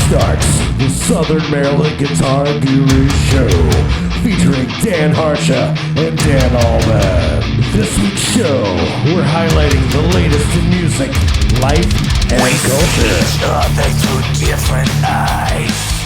starts the Southern Maryland Guitar Guru Show, featuring Dan Harsha and Dan Allman. This week's show, we're highlighting the latest in music, life, and culture. Through different eyes.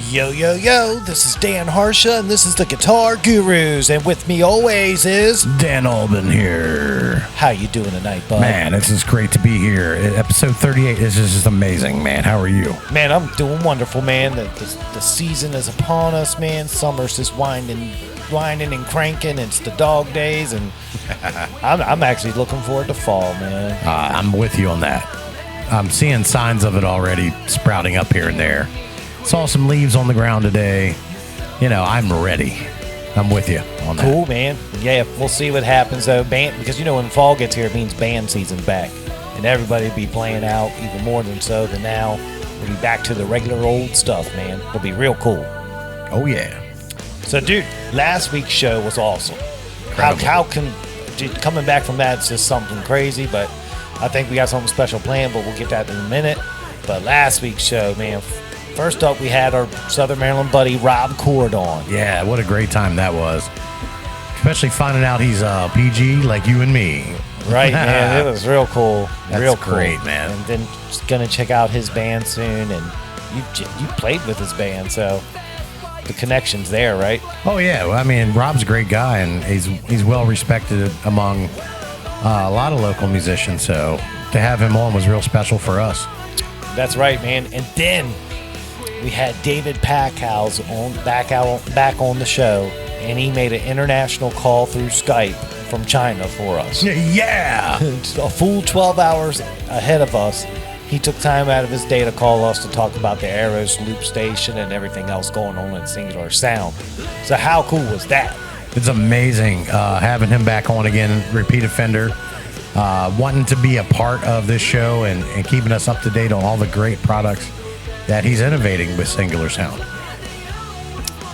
Yo, yo, yo, this is Dan Harsha, and this is the Guitar Gurus, and with me always is... Dan Allman here. How you doing tonight, bud? Man, it's just great to be here. Episode 38 is just amazing, man. How are you? Man, I'm doing wonderful, man. The season is upon us, man. Summer's just winding and cranking. It's the dog days, and I'm actually looking forward to fall, man. I'm with you on that. I'm seeing signs of it already sprouting up here and there. Saw some leaves on the ground today. You know, I'm ready. I'm with you on that. Cool, man. Yeah, we'll see what happens, though. Because, you know, when fall gets here, it means band season's back. And everybody will be playing out even more than so than now. We'll be back to the regular old stuff, man. It'll be real cool. Oh, yeah. So, dude, last week's show was awesome. Coming back from that, it's just something crazy, but I think we got something special planned, but we'll get that in a minute. But last week's show, man, first up, we had our Southern Maryland buddy, Rob Cord, on. Yeah, what a great time that was. Especially finding out he's PG like you and me. Right, man. It was real cool. That's real cool. Great, man. And then just going to check out his band soon. And you played with his band, so the connection's there, right? Oh, yeah. Well, I mean, Rob's a great guy, and he's well respected among a lot of local musicians. So to have him on was real special for us. That's right, man. And then we had David Packhouse back on the show, and he made an international call through Skype from China for us. Yeah! A full 12 hours ahead of us. He took time out of his day to call us to talk about the Arrows Loop Station and everything else going on in Singular Sound. So how cool was that? It's amazing having him back on again, repeat offender, wanting to be a part of this show and keeping us up to date on all the great products that he's innovating with Singular Sound.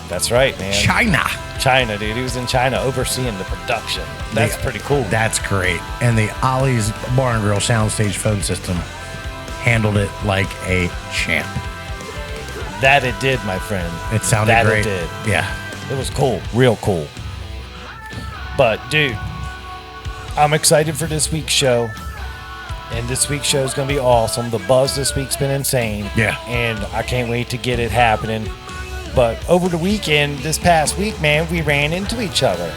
That's right, man. China, dude. He was in China overseeing the production. That's pretty cool. That's great. And the Ollie's Bar and Grill soundstage phone system handled it like a champ. That it did, my friend. It sounded great. It did. Yeah. It was cool. Real cool. But, dude, I'm excited for this week's show. And this week's show is going to be awesome. The buzz this week's been insane. Yeah. And I can't wait to get it happening. But over the weekend, this past week, man, we ran into each other.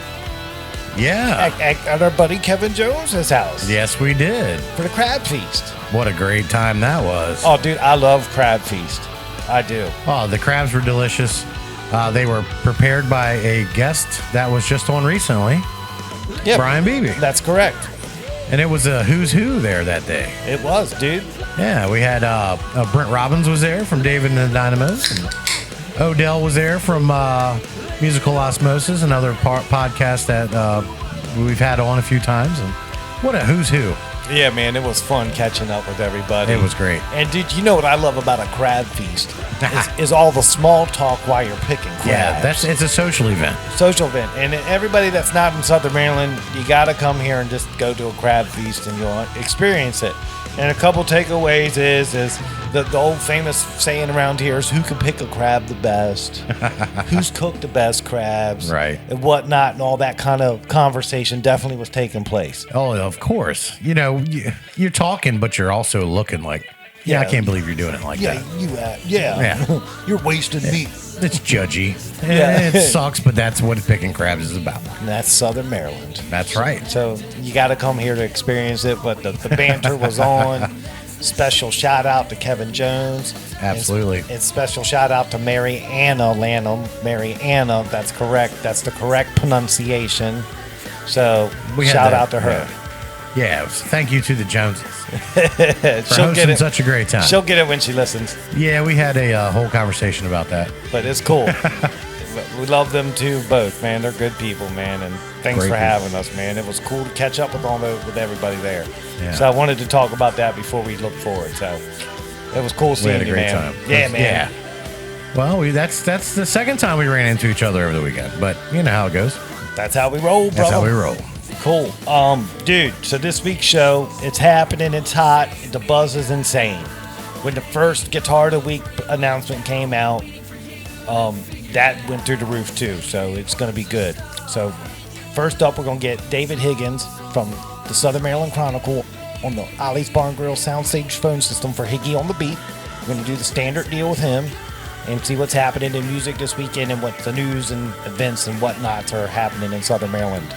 Yeah. At our buddy Kevin Jones's house. Yes, we did. For the Crab Feast. What a great time that was. Oh, dude, I love Crab Feast. I do. Oh, the crabs were delicious. They were prepared by a guest that was just on recently. Yep. Brian Beebe. That's correct. And it was a who's who there that day. It was, dude. Yeah, we had Brent Robbins was there from David and the Dynamos. And Odell was there from Musical Osmosis, another podcast that we've had on a few times. And what a who's who. Yeah, man, it was fun catching up with everybody. It was great. And, dude, you know what I love about a crab feast is all the small talk while you're picking crabs. Yeah, it's a social event. Social event. And everybody that's not in Southern Maryland, you got to come here and just go to a crab feast and you'll experience it. And a couple takeaways is the old famous saying around here is who can pick a crab the best, who's cooked the best crabs, right, and whatnot, and all that kind of conversation definitely was taking place. Oh, of course. You know, you're talking, but you're also looking like, I can't believe you're doing it like that. Yeah. You're wasting meat. It's judgy. Yeah. It sucks, but that's what picking crabs is about. And that's Southern Maryland. That's right. So you got to come here to experience it, but the banter was on. Special shout out to Kevin Jones. Absolutely. And special shout out to Mary Anna Lanham. Mary Anna, that's correct. That's the correct pronunciation. So shout out to her. Yeah, thank you to the Joneses for hosting such a great time. She'll get it when she listens. Yeah, we had a whole conversation about that. But it's cool. We love them too, both, man. They're good people, man, and thanks for having us, man. It was cool to catch up with everybody there. Yeah. So I wanted to talk about that before we look forward. So it was cool seeing you, man. We had a great time. Yeah, man. Yeah. Well, that's the second time we ran into each other over the weekend, but you know how it goes. That's how we roll, bro. That's how we roll. Cool. Dude, so this week's show, it's happening, it's hot, the buzz is insane. when the first Guitar of the Week announcement came out, that went through the roof too. So it's going to be good. So first up, we're going to get David Higgins from the Southern Maryland Chronicle on the Ollie's Barn Grill soundstage phone system for Higgy on the Beat. We're going to do the standard deal with him and see what's happening in music this weekend and what the news and events and whatnots are happening in Southern Maryland.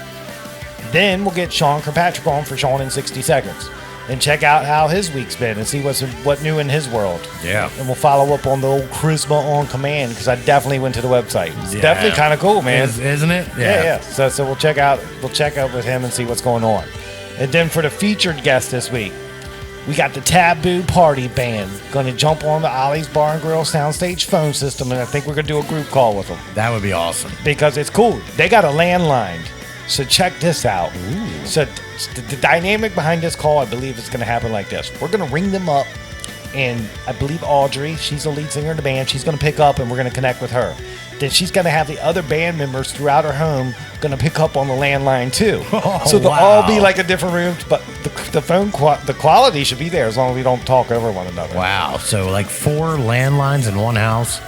Then we'll get Sean Kirkpatrick on for Sean in 60 Seconds and check out how his week's been and see what new in his world. Yeah. And we'll follow up on the old Charisma on Command because I definitely went to the website. It's definitely kind of cool, man. Isn't it? Yeah. So we'll check out with him and see what's going on. And then for the featured guest this week, we got the Taboo Party Band going to jump on the Ollie's Bar and Grill soundstage phone system, and I think we're going to do a group call with them. That would be awesome. Because it's cool. They got a landline. So check this out. Ooh. So the dynamic behind this call, I believe, is going to happen like this. We're going to ring them up, and I believe Audrey, she's the lead singer in the band, she's going to pick up, and we're going to connect with her. Then she's going to have the other band members throughout her home going to pick up on the landline too. So they'll all be like a different room, but the phone the quality should be there as long as we don't talk over one another. Wow. So like 4 landlines in one house.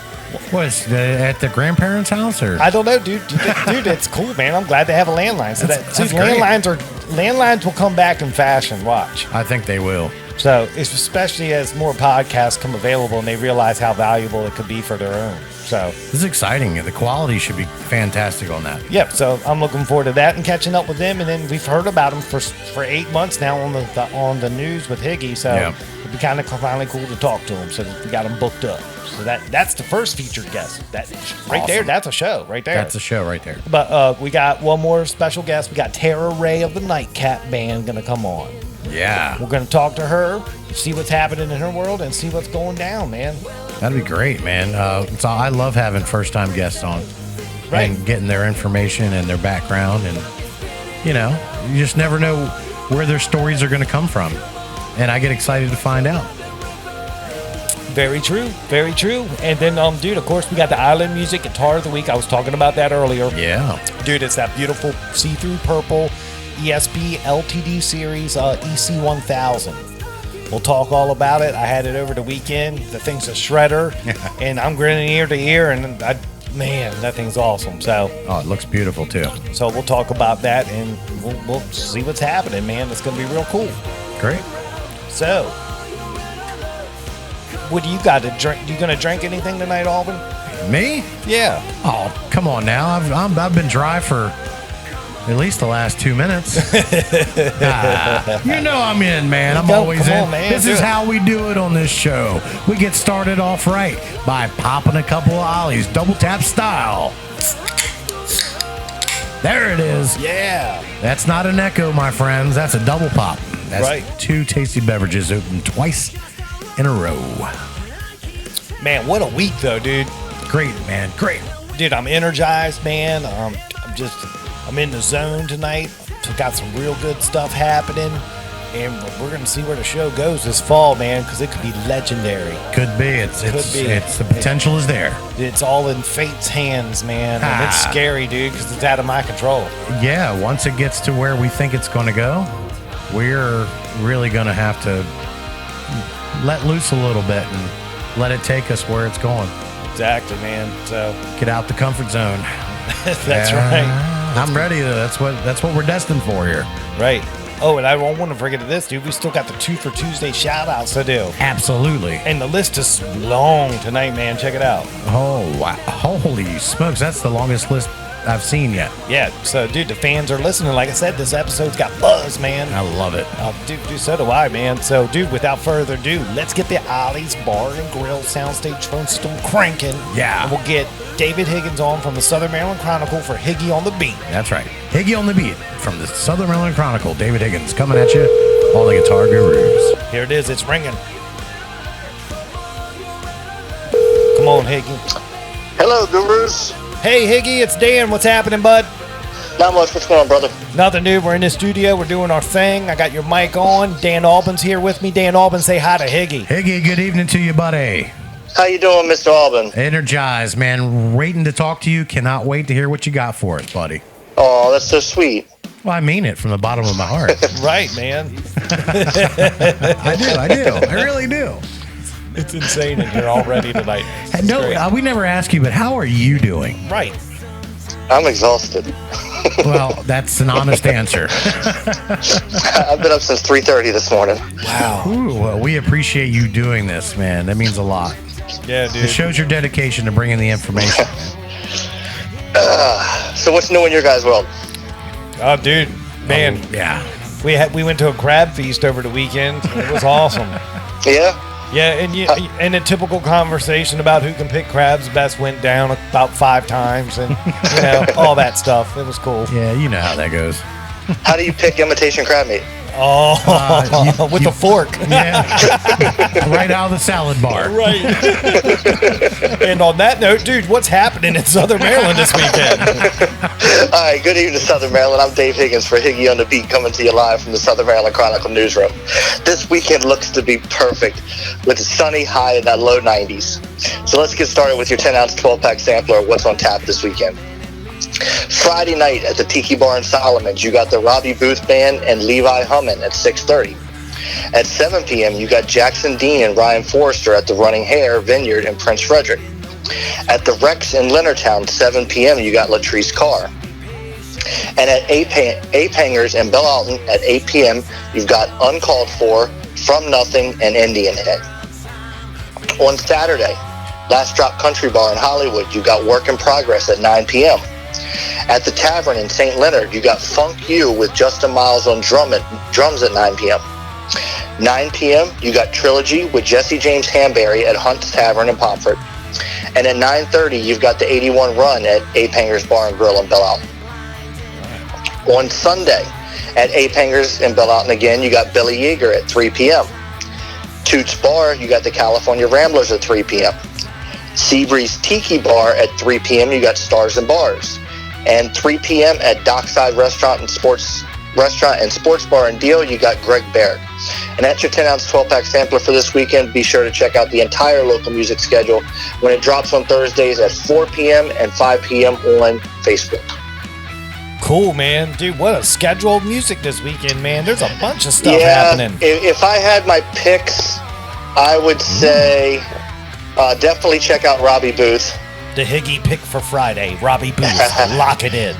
What is at the grandparents' house or? I don't know, dude. Dude, it's cool, man. I'm glad they have a landline. So That's landlines will come back in fashion. Watch. I think they will. So it's especially as more podcasts come available and they realize how valuable it could be for their own. So this is exciting. The quality should be fantastic on that. Yep. So I'm looking forward to that and catching up with them. And then we've heard about them for 8 months now on the news with Higgy. So it'd be kind of finally cool to talk to them. So we got them booked up. So that's the first featured guest. That right there. That's a show right there. That's a show right there. But we got one more special guest. We got Tara Ray of the Nightcap band going to come on. Yeah. We're going to talk to her, see what's happening in her world, and see what's going down, man. That'd be great, man. I love having first-time guests on. Right. And getting their information and their background. And, you just never know where their stories are going to come from. And I get excited to find out. Very true. Very true. And then, dude, of course, we got the Island Music Guitar of the Week. I was talking about that earlier. Yeah. Dude, it's that beautiful see-through purple ESP LTD series EC1000. We'll talk all about it. I had it over the weekend. The thing's a shredder, and I'm grinning ear to ear, and man, that thing's awesome. So, it looks beautiful too. So we'll talk about that, and we'll see what's happening, man. It's going to be real cool. Great. So, what do you got to drink? You going to drink anything tonight, Alvin? Me? Yeah. Oh, come on now. I've been dry for at least the last 2 minutes. I'm in, man. I'm always in. Man, this is how we do it on this show. We get started off right by popping a couple of Ollies, double tap style. There it is. Yeah. That's not an echo, my friends. That's a double pop. That's right. 2 tasty beverages open twice in a row. Man, what a week, though, dude. Great, man. Great. Dude, I'm energized, man. I'm in the zone tonight. So got some real good stuff happening. And we're going to see where the show goes this fall, man, because it could be legendary. Could be. It's the potential is there. It's all in fate's hands, man. And it's scary, dude, because it's out of my control. Yeah, once it gets to where we think it's going to go, we're really going to have to let loose a little bit and let it take us where it's going. Exactly, man. So get out the comfort zone. That's right. I'm ready. That's what we're destined for here. Right. Oh, and I don't want to forget this, dude. We still got the 2 for Tuesday shout-outs to do. Absolutely. And the list is long tonight, man. Check it out. Oh, wow. Holy smokes. That's the longest list I've seen yet. Yeah. So, dude, the fans are listening. Like I said, this episode's got buzz, man. I love it. Dude, so do I, man. So, dude, without further ado, let's get the Ollie's Bar and Grill soundstage phone system cranking. Yeah. And we'll get David Higgins on from the Southern Maryland Chronicle for Higgy on the Beat. That's right. Higgy on the Beat from the Southern Maryland Chronicle. David Higgins coming at you, all the guitar gurus. Here it is. It's ringing. Come on, Higgy. Hello, gurus. Hey, Higgy, it's Dan. What's happening, bud? Not much. What's going on, brother? Nothing, dude. We're in the studio. We're doing our thing. I got your mic on. Dan Albin's here with me. Dan Albin, say hi to Higgy. Higgy, good evening to you, buddy. How you doing, Mr. Albin? Energized, man. Waiting to talk to you. Cannot wait to hear what you got for us, buddy. Oh, that's so sweet. Well, I mean it from the bottom of my heart. Right, man. I do. I really do. It's insane in here already tonight. It's No, great. we never ask you, but how are you doing? Right. I'm exhausted. Well, that's an honest answer. I've been up since 3:30 this morning. Wow. Ooh, well, we appreciate you doing this, man. That means a lot. Yeah, It dude. shows your dedication to bringing the information. So what's new in your guys' world? Oh, dude. Man, Yeah. we went to a crab feast over the weekend. It was awesome. Yeah? Yeah, and a typical conversation about who can pick crabs best went down about 5 times, and all that stuff. It was cool. Yeah, you know how that goes. How do you pick imitation crab meat? Oh, with a fork. Yeah. Right out of the salad bar. Right. And on that note, dude, what's happening in Southern Maryland this weekend? All right, good evening, Southern Maryland. I'm Dave Higgins for Higgy on the Beat, coming to you live from the Southern Maryland Chronicle newsroom. This weekend looks to be perfect with a sunny high in that low 90s. So let's get started with your 10-ounce 12-pack sampler of what's on tap this weekend. Friday night at the Tiki Bar in Solomons, you got the Robbie Booth Band and Levi Hummin at 6:30. At 7 p.m., you got Jackson Dean and Ryan Forrester at the Running Hare Vineyard in Prince Frederick. At the Rex in Leonardtown, 7 p.m., you got Latrice Carr. And at Ape Hangers in Belle Alton at 8 p.m., you've got Uncalled For, From Nothing, and Indian Head. On Saturday, Last Drop Country Bar in Hollywood, you got Work in Progress at 9 p.m. At the Tavern in St. Leonard, you got Funk You with Justin Miles on drums at 9 p.m. 9 p.m., you got Trilogy with Jesse James Hanbury at Hunt's Tavern in Pomfret. And at 9:30, you've got the 81 Run at Ape Hangers Bar and Grill in Belle Alton. On Sunday, at Ape Hangers in Belle Alton again, you got Billy Yeager at 3 p.m. Toots Bar, you got the California Ramblers at 3 p.m. Seabreeze Tiki Bar at 3 p.m., you got Stars and Bars. And 3 p.m. at Dockside Restaurant and Sports Bar and Deal, you got Greg Barrett. And that's your 10-ounce 12-pack sampler for this weekend. Be sure to check out the entire local music schedule when it drops on Thursdays at 4 p.m. and 5 p.m. on Facebook. Cool, man. Dude, what a schedule of music this weekend, man. There's a bunch of stuff happening. If I had my picks, I would say definitely check out Robbie Booth. The Higgy pick for Friday. Robbie Booth. Lock it in.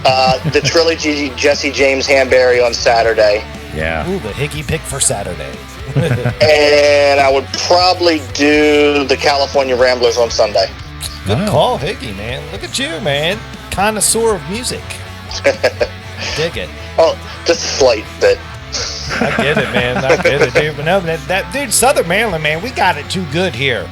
The Trilogy Jesse James Hanbury on Saturday. Yeah. Ooh, the Higgy pick for Saturday. And I would probably do the California Ramblers on Sunday. Good call, Higgy, man. Look at you, man. Connoisseur of music. Dig it. Oh, just a slight bit. I get it, man. I get it, dude. But no, that dude, Southern Maryland, man, we got it too good here.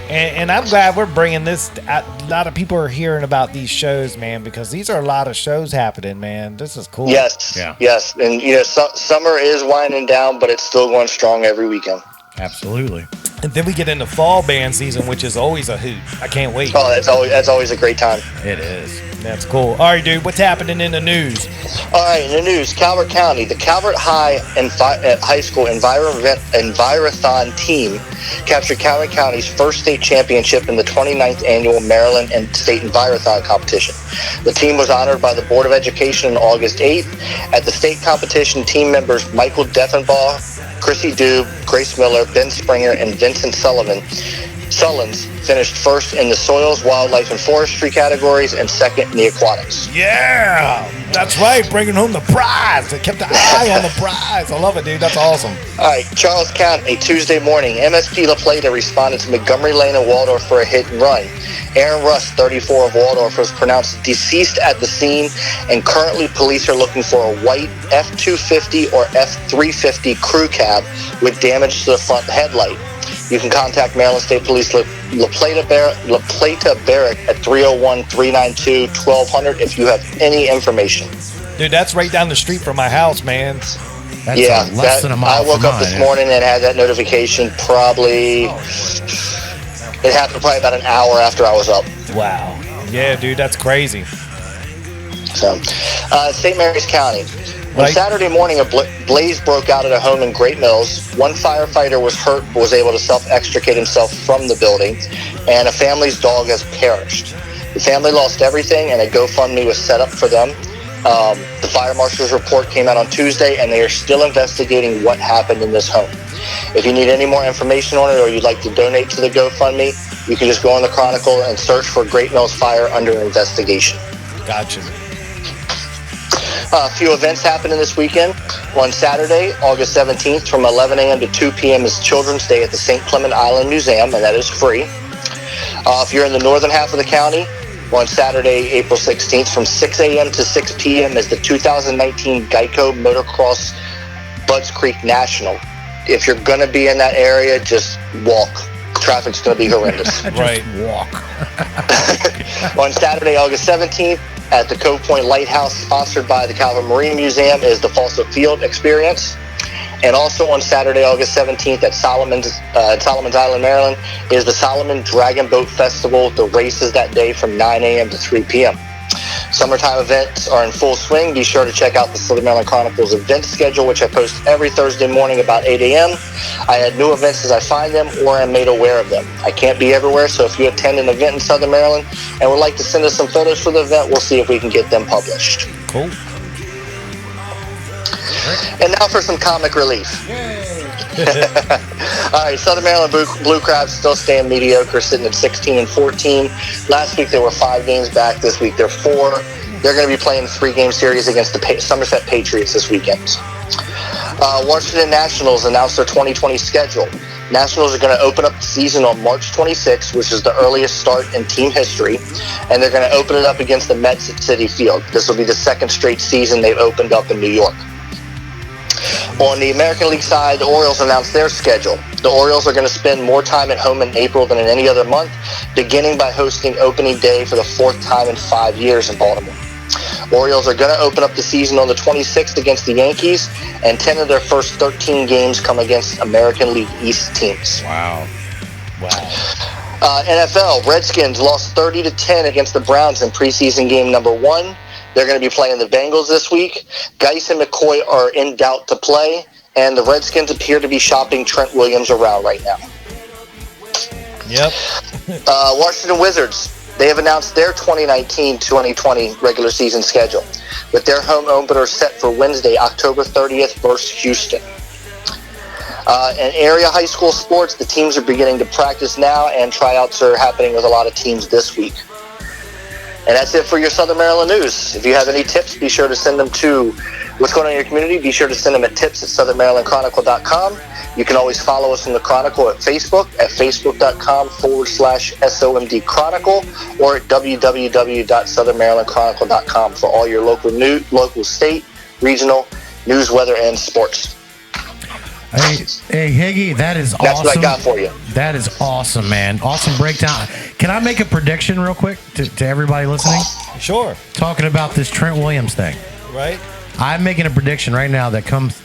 And I'm glad we're bringing this. A lot of people are hearing about these shows, man, because these are a lot of shows happening, man. This is cool. Yes. Yeah. Yes. And, summer is winding down, but it's still going strong every weekend. Absolutely. And then we get into fall band season, which is always a hoot. I can't wait. Oh, that's always a great time. It is. That's cool. All right, dude, what's happening in the news? All right, in the news, Calvert County, the Calvert High School Envirothon team captured Calvert County's first state championship in the 29th annual Maryland and State Envirothon competition. The team was honored by the Board of Education on August 8th. At the state competition, team members Michael Deffenbaugh, Chrissy Dube, Grace Miller, Ben Springer, and Vincent Sullins finished first in the soils, wildlife, and forestry categories and second in the aquatics. Yeah, that's right. Bringing home the prize. They kept the eye on the prize. I love it, dude. That's awesome. All right, Charles County, Tuesday morning, MSP LaPlata responded to Montgomery Lane and Waldorf for a hit and run. Aaron Russ, 34 of Waldorf, was pronounced deceased at the scene, and currently police are looking for a white F-250 or F-350 crew cab with damage to the front headlight. You can contact Maryland State Police LaPlata Barrack at 301-392-1200 if you have any information. Dude, that's right down the street from my house, man. That's less than a mile I woke from up this mine. morning and had that notification it happened probably about an hour after I was up. Wow. Yeah, dude, that's crazy. So, St. Mary's County. On Right. Saturday morning, a blaze broke out at a home in Great Mills. One firefighter was hurt but was able to self-extricate himself from the building, and a family's dog has perished. The family lost everything, and a GoFundMe was set up for them. The fire marshal's report came out on Tuesday, and they are still investigating what happened in this home. If you need any more information on it or you'd like to donate to the GoFundMe, you can just go on the Chronicle and search for Great Mills Fire under investigation. Gotcha. A few events happening this weekend. On Saturday, August 17th, from 11 a.m. to 2 p.m. is Children's Day at the St. Clement Island Museum, and that is free. If you're in the northern half of the county, on Saturday, April 16th, from 6 a.m. to 6 p.m. is the 2019 Geico Motocross Budds Creek National. If you're going to be in that area, just walk. Traffic's going to be horrendous. Right. Walk. On Saturday, August 17th, at the Cove Point Lighthouse, sponsored by the Calvin Marine Museum, is the Fawcett Field Experience. And also on Saturday, August 17th, at Solomon's Island, Maryland, is the Solomon Dragon Boat Festival. The race is that day from 9 a.m. to 3 p.m. Summertime events are in full swing. Be sure to check out the Southern Maryland Chronicle's event schedule, which I post every Thursday morning about 8 a.m. I add new events as I find them or am made aware of them. I can't be everywhere, so if you attend an event in Southern Maryland and would like to send us some photos for the event, we'll see if we can get them published. Cool. And now for some comic relief. All right, Southern Maryland Blue Crabs still staying mediocre, sitting at 16 and 14. Last week they were 5 games back. This week they're 4. They're going to be playing a 3-game series against the Somerset Patriots this weekend. Washington Nationals announced their 2020 schedule. Nationals are going to open up the season on March 26th, which is the earliest start in team history, and they're going to open it up against the Mets at Citi Field. This will be the second straight season they've opened up in New York. On the American League side, the Orioles announced their schedule. The Orioles are going to spend more time at home in April than in any other month, beginning by hosting opening day for the 4th time in 5 years in Baltimore. Orioles are going to open up the season on the 26th against the Yankees, and 10 of their first 13 games come against American League East teams. Wow. NFL, Redskins lost 30-10 against the Browns in preseason game number 1. They're going to be playing the Bengals this week. Geis and McCoy are in doubt to play, and the Redskins appear to be shopping Trent Williams around right now. Yep. Washington Wizards, they have announced their 2019-2020 regular season schedule, with their home opener set for Wednesday, October 30th versus Houston. In area high school sports, the teams are beginning to practice now, and tryouts are happening with a lot of teams this week. And that's it for your Southern Maryland news. If you have any tips, be sure to send them to what's going on in your community. Be sure to send them at tips@southernmarylandchronicle.com. You can always follow us on the Chronicle at Facebook at facebook.com/SOMD Chronicle or at www.southernmarylandchronicle.com for all your local, state, regional news, weather, and sports. Hey, Higgy, that is awesome. That's what I got for you. That is awesome, man. Awesome breakdown. Can I make a prediction real quick to everybody listening? Sure. Talking about this Trent Williams thing. Right. I'm making a prediction right now that comes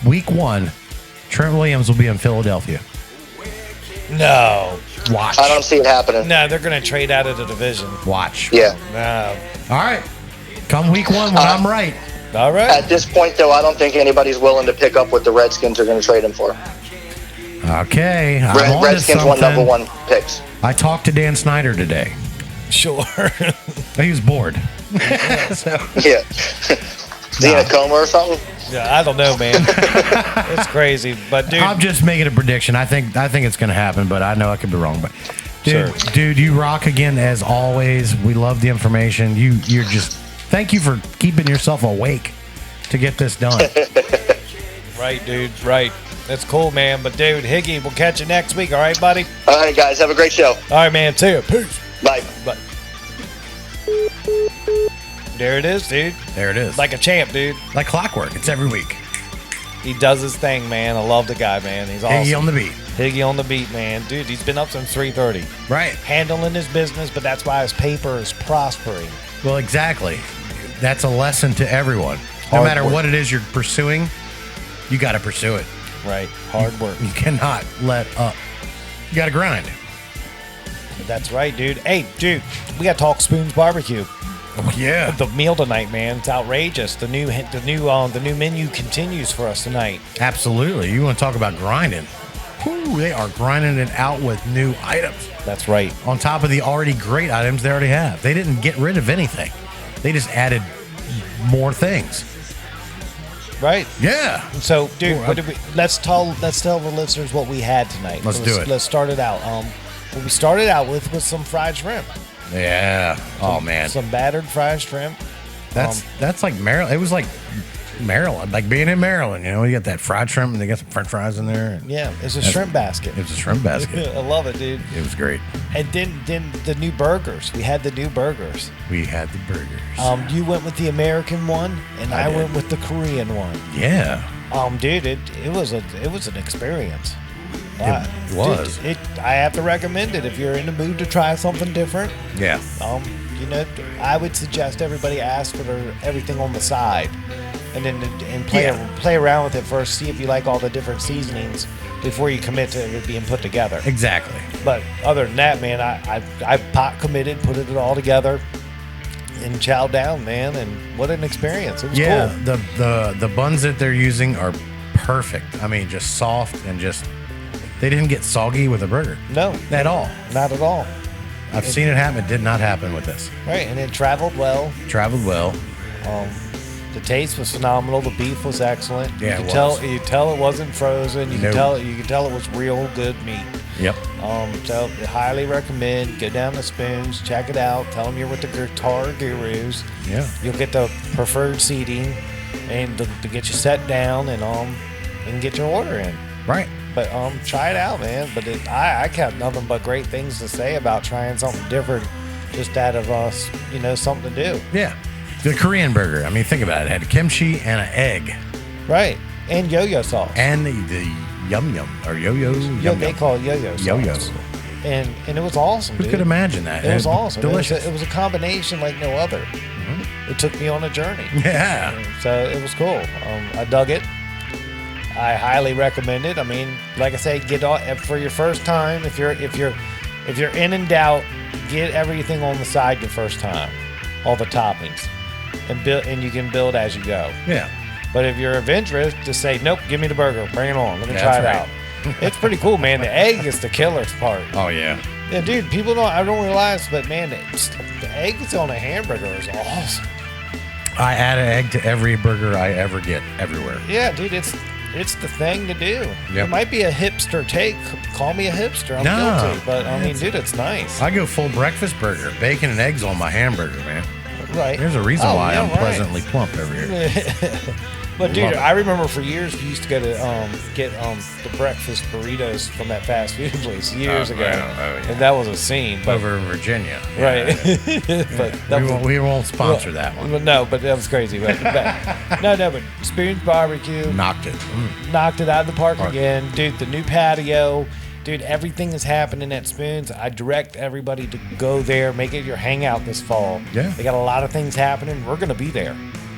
week 1, Trent Williams will be in Philadelphia. No. Watch. I don't see it happening. No, they're going to trade out of the division. Watch. Yeah. No. All right. Come week 1 when I'm right. All right. At this point, though, I don't think anybody's willing to pick up what the Redskins are going to trade him for. Okay. Redskins won number 1 picks. I talked to Dan Snyder today. Sure. He was bored. Yeah. Is he in a coma or something? Yeah, I don't know, man. It's crazy, but dude, I'm just making a prediction. I think it's going to happen, but I know I could be wrong. But dude, you rock again as always. We love the information. You're just thank you for keeping yourself awake to get this done. right, dude, right. That's cool, man. But dude, Higgy, we'll catch you next week. All right, buddy. All right, guys, have a great show. All right, man. See you. Peace. Bye. Bye. There it is, dude. There it is. Like a champ, dude. Like clockwork. It's every week. He does his thing, man. I love the guy, man. He's awesome. Higgy on the beat. Higgy on the beat, man. Dude, he's been up since 3:30. Right. Handling his business, but that's why his paper is prospering. Well, exactly. That's a lesson to everyone. No Hard matter work. what it is you're pursuing, you got to pursue it. Right. Hard work. You cannot let up. You got to grind. That's right, dude. Hey, dude, we got to talk Spoon's Barbecue. Oh, yeah. The meal tonight, man. It's outrageous. The new menu continues for us tonight. Absolutely. You want to talk about grinding. Whew, they are grinding it out with new items. That's right. On top of the already great items they already have. They didn't get rid of anything. They just added more things. Right. Yeah. So, dude, let's tell the listeners what we had tonight. Let's do it. Let's start it out. What we started out with was some fried shrimp. Yeah. Oh man. Some battered fried shrimp. That's like Maryland. It was like Maryland, like being in Maryland. You know, you got that fried shrimp, and they got some French fries in there. Yeah, it's a shrimp basket. It was a shrimp basket. I love it, dude. It was great. And then the new burgers. We had the new burgers. We had the burgers. You went with the American one, and I did. went with the Korean one. Yeah. Dude, it was an experience. It was. I have to recommend it if you're in the mood to try something different. Yeah. You know, I would suggest everybody ask for everything on the side, and then play around with it first. See if you like all the different seasonings before you commit to it being put together. Exactly. But other than that, man, I pot committed, put it all together, and chowed down, man. And what an experience! It was cool. The buns that they're using are perfect. I mean, just soft and just. They didn't get soggy with a burger. No, at all. Not at all. I've seen it happen. It did not happen with this. Right, and it traveled well. The taste was phenomenal. The beef was excellent. Yeah, you could tell it wasn't frozen. You could tell it was real good meat. Yep. So highly recommend. Go down to Spoons, check it out. Tell them you're with the Guitar Gurus. Yeah. You'll get the preferred seating, and to get you set down and get your order in. Right. But try it out, man. But I have nothing but great things to say about trying something different, just out of us, something to do. Yeah, the Korean burger. I mean, think about it. It had kimchi and an egg, right? And yo-yo sauce. And the yum yum or yo-yo. They call it yo-yo sauce. Yo-yo. And it was awesome. Who dude. could imagine that? It was awesome. Delicious. It was a combination like no other. Mm-hmm. It took me on a journey. Yeah. So it was cool. I dug it. I highly recommend it. I mean, like I say, get on for your first time. If you're in doubt, get everything on the side your first time, all the toppings, and you can build as you go. Yeah. But if you're of interest, just say nope. Give me the burger. Bring it on. Let me try it out. It's pretty cool, man. The egg is the killer part. Oh yeah. Yeah, dude. I don't realize, but man, the egg that's on a hamburger is awesome. I add an egg to every burger I ever get everywhere. Yeah, dude. It's the thing to do. Yep. It might be a hipster take. Call me a hipster. I'm guilty. But, I mean, dude, it's nice. I go full breakfast burger. Bacon and eggs on my hamburger, man. Right. There's a reason why I'm pleasantly plump every year. But, dude, I remember for years we used to go to get the breakfast burritos from that fast food place years ago. Yeah. And that was a scene. But, over in Virginia. Right. But we won't sponsor that one. No, but that was crazy. But Spoon's Barbecue. Knocked it. Knocked it out of the park again. Dude, the new patio. Dude, everything is happening at Spoons. I direct everybody to go there. Make it your hangout this fall. Yeah. They got a lot of things happening. We're going to be there.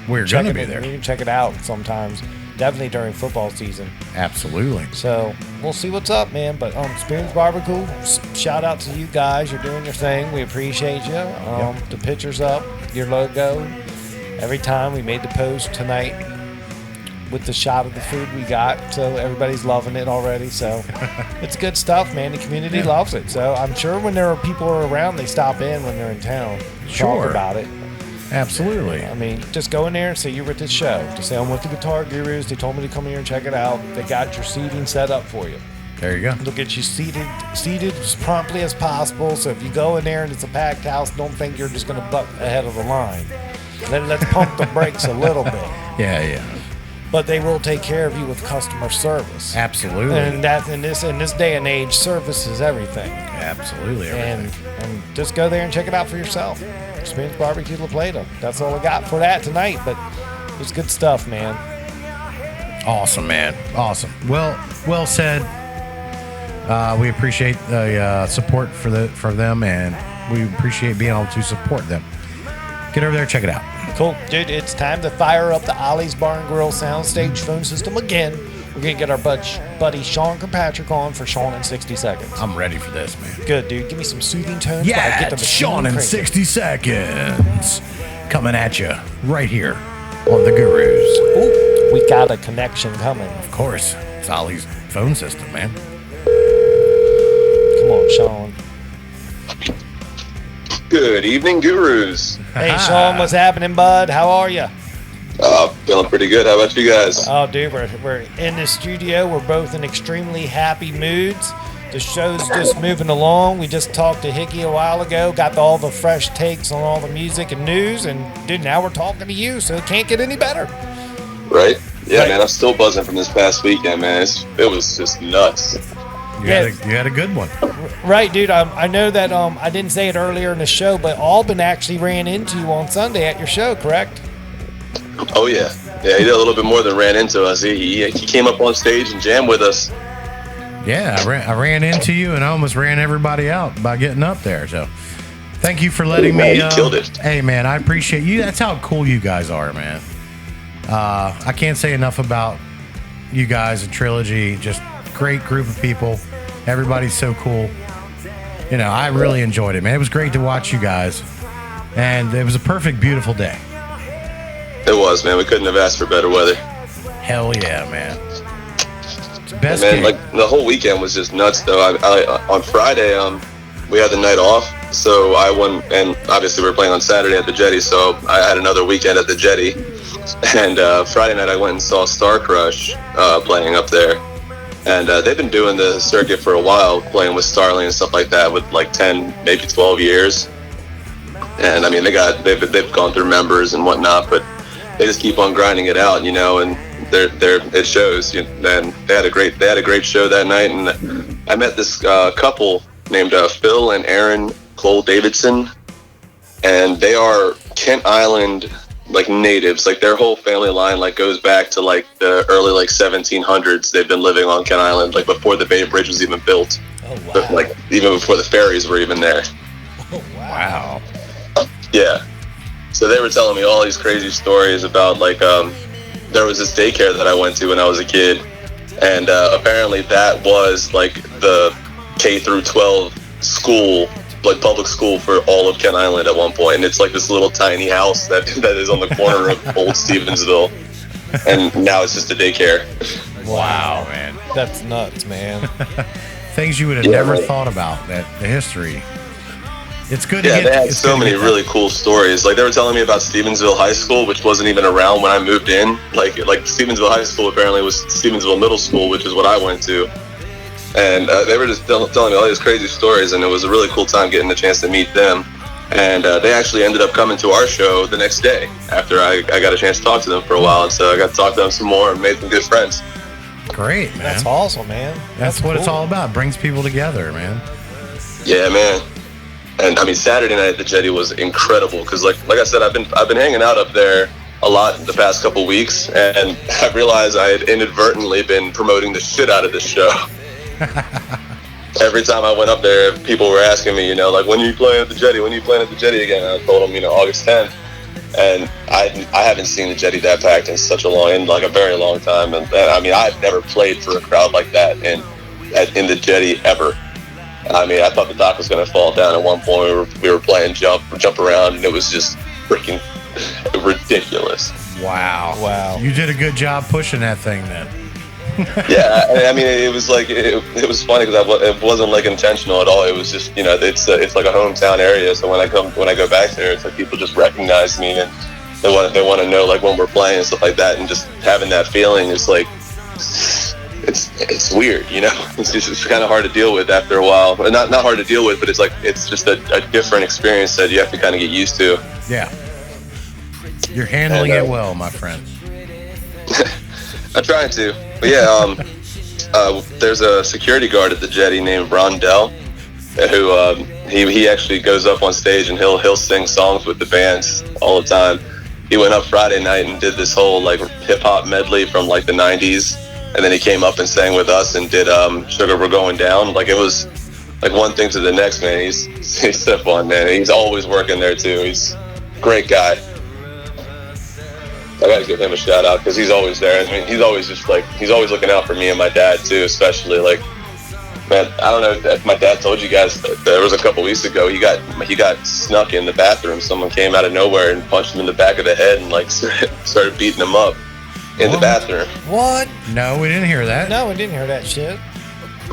We're going to be there. You can check it out sometimes. Definitely during football season. Absolutely. So we'll see what's up, man. But Spoons Barbecue, shout out to you guys. You're doing your thing. We appreciate you. The picture's up, your logo. Every time we made the post tonight with the shot of the food we got. So everybody's loving it already. So it's good stuff, man. The community loves it. So I'm sure when there are people around, they stop in when they're in town. Talk about it. Absolutely. I mean, just go in there and say you were at this show. Just say, I'm with the Guitar Gurus. They told me to come here and check it out. They got your seating set up for you. There you go. They'll get you seated as promptly as possible. So if you go in there and it's a packed house, don't think you're just going to butt ahead of the line. Let's pump the brakes a little bit. Yeah. But they will take care of you with customer service. Absolutely. And that in this day and age, service is everything. Absolutely everything. And just go there and check it out for yourself. Spoons Barbecue LaPlata. That's all I got for that tonight. But it's good stuff, man. Awesome, man. Awesome. Well said. We appreciate the support for them, and we appreciate being able to support them. Get over there, check it out. Cool. Dude, it's time to fire up the Ollie's Bar and Grill soundstage phone system again. We're going to get our buddy Sean Kirkpatrick on for Sean in 60 seconds. I'm ready for this, man. Good, dude. Give me some soothing tones. Yeah, get Sean in 60 seconds. Coming at you right here on the Gurus. Ooh, we got a connection coming. Of course. It's Ollie's phone system, man. Come on, Sean. Good evening, Gurus. Hey, Sean, what's happening, bud? How are you? Feeling pretty good. How about you guys? Oh, dude, we're in the studio. We're both in extremely happy moods. The show's just moving along. We just talked to Higgy a while ago, got all the fresh takes on all the music and news, and dude, now we're talking to you, so it can't get any better. Right? Yeah, Right. man, I'm still buzzing from this past weekend, man. It was just nuts. You had a good one. Right, dude. I know that I didn't say it earlier in the show, but Alban actually ran into you on Sunday at your show, correct? Oh, yeah. Yeah, he did a little bit more than ran into us. He came up on stage and jammed with us. Yeah, I ran into you and I almost ran everybody out by getting up there. So thank you for letting me. You killed it. Hey, man, I appreciate you. That's how cool you guys are, man. I can't say enough about you guys at Trilogy. Just great group of people. Everybody's so cool. You know, I really enjoyed it, man. It was great to watch you guys. And it was a perfect, beautiful day. It was, man. We couldn't have asked for better weather. Hell yeah, man. It's the best Man, gig. like the whole weekend was just nuts, though. I on Friday, we had the night off, so I went, and obviously we were playing on Saturday at the Jetty, so I had another weekend at the Jetty. And Friday night I went and saw Star Crush playing up there. And they've been doing the circuit for a while, playing with Starling and stuff like that, with like 10, maybe 12 years. And I mean, they've gone through members and whatnot, but they just keep on grinding it out, you know. And it shows. And they had a great show that night. And I met this couple named Phil and Aaron Cole Davidson, and they are Kent Island like natives. Like their whole family line like goes back to like the early like 1700s. They've been living on Kent Island like before the Bay Bridge was even built. Oh, wow. But, like even before the ferries were even there. Oh, wow. Yeah. So they were telling me all these crazy stories about like there was this daycare that I went to when I was a kid, and apparently that was like the K through 12 school, like public school for all of Kent Island at one point. And it's like this little tiny house that is on the corner of Old Stevensville, and now it's just a daycare. Wow, man. That's nuts, man. Things you would have Yeah, never man. thought about, that the history. It's good to Yeah, get. they had it's so good to many get that. really cool stories. Like they were telling me about Stevensville High School, which wasn't even around when I moved in. Like Stevensville High School apparently was Stevensville Middle School, which is what I went to. And they were just telling me all these crazy stories, and it was a really cool time getting the chance to meet them. And they actually ended up coming to our show the next day after I got a chance to talk to them for a while. And so I got to talk to them some more and made some good friends. Great, man. That's awesome, man. That's what it's cool. all about. Brings people together, man. Yeah, man. And I mean, Saturday night at the Jetty was incredible because, like I said, I've been hanging out up there a lot the past couple weeks, and I realized I had inadvertently been promoting the shit out of this show. Every time I went up there, people were asking me, you know, like, when are you playing at the Jetty? When are you playing at the Jetty again? And I told them, you know, August 10th. And I haven't seen the Jetty that packed in a very long time. And I mean, I've never played for a crowd like that in the Jetty ever. I mean, I thought the dock was going to fall down at one point. We were playing jump around, and it was just freaking ridiculous. Wow. You did a good job pushing that thing then. Yeah, I mean, it was like it was funny because it wasn't like intentional at all. It was just, you know, it's like a hometown area. So when I go back there, it's like people just recognize me, and they want to know like when we're playing and stuff like that, and just having that feeling is like it's weird, you know. It's kind of hard to deal with after a while. Not hard to deal with, but it's just a different experience that you have to kind of get used to. Yeah. You're handling it well, my friend. I'm trying to. But yeah, there's a security guard at the Jetty named Rondell, who he actually goes up on stage and he'll sing songs with the bands all the time. He went up Friday night and did this whole like hip hop medley from like the 90s, and then he came up and sang with us and did Sugar We're Going Down. Like it was like one thing to the next, man. He's so fun, man. He's always working there too. He's a great guy. I gotta give him a shout out because he's always there. I mean, he's always looking out for me and my dad too, especially. Like, man, I don't know if my dad told you guys, there was a couple weeks ago, he got snuck in the bathroom. Someone came out of nowhere and punched him in the back of the head and like started beating him up in the bathroom. What? No, we didn't hear that. No, we didn't hear that shit.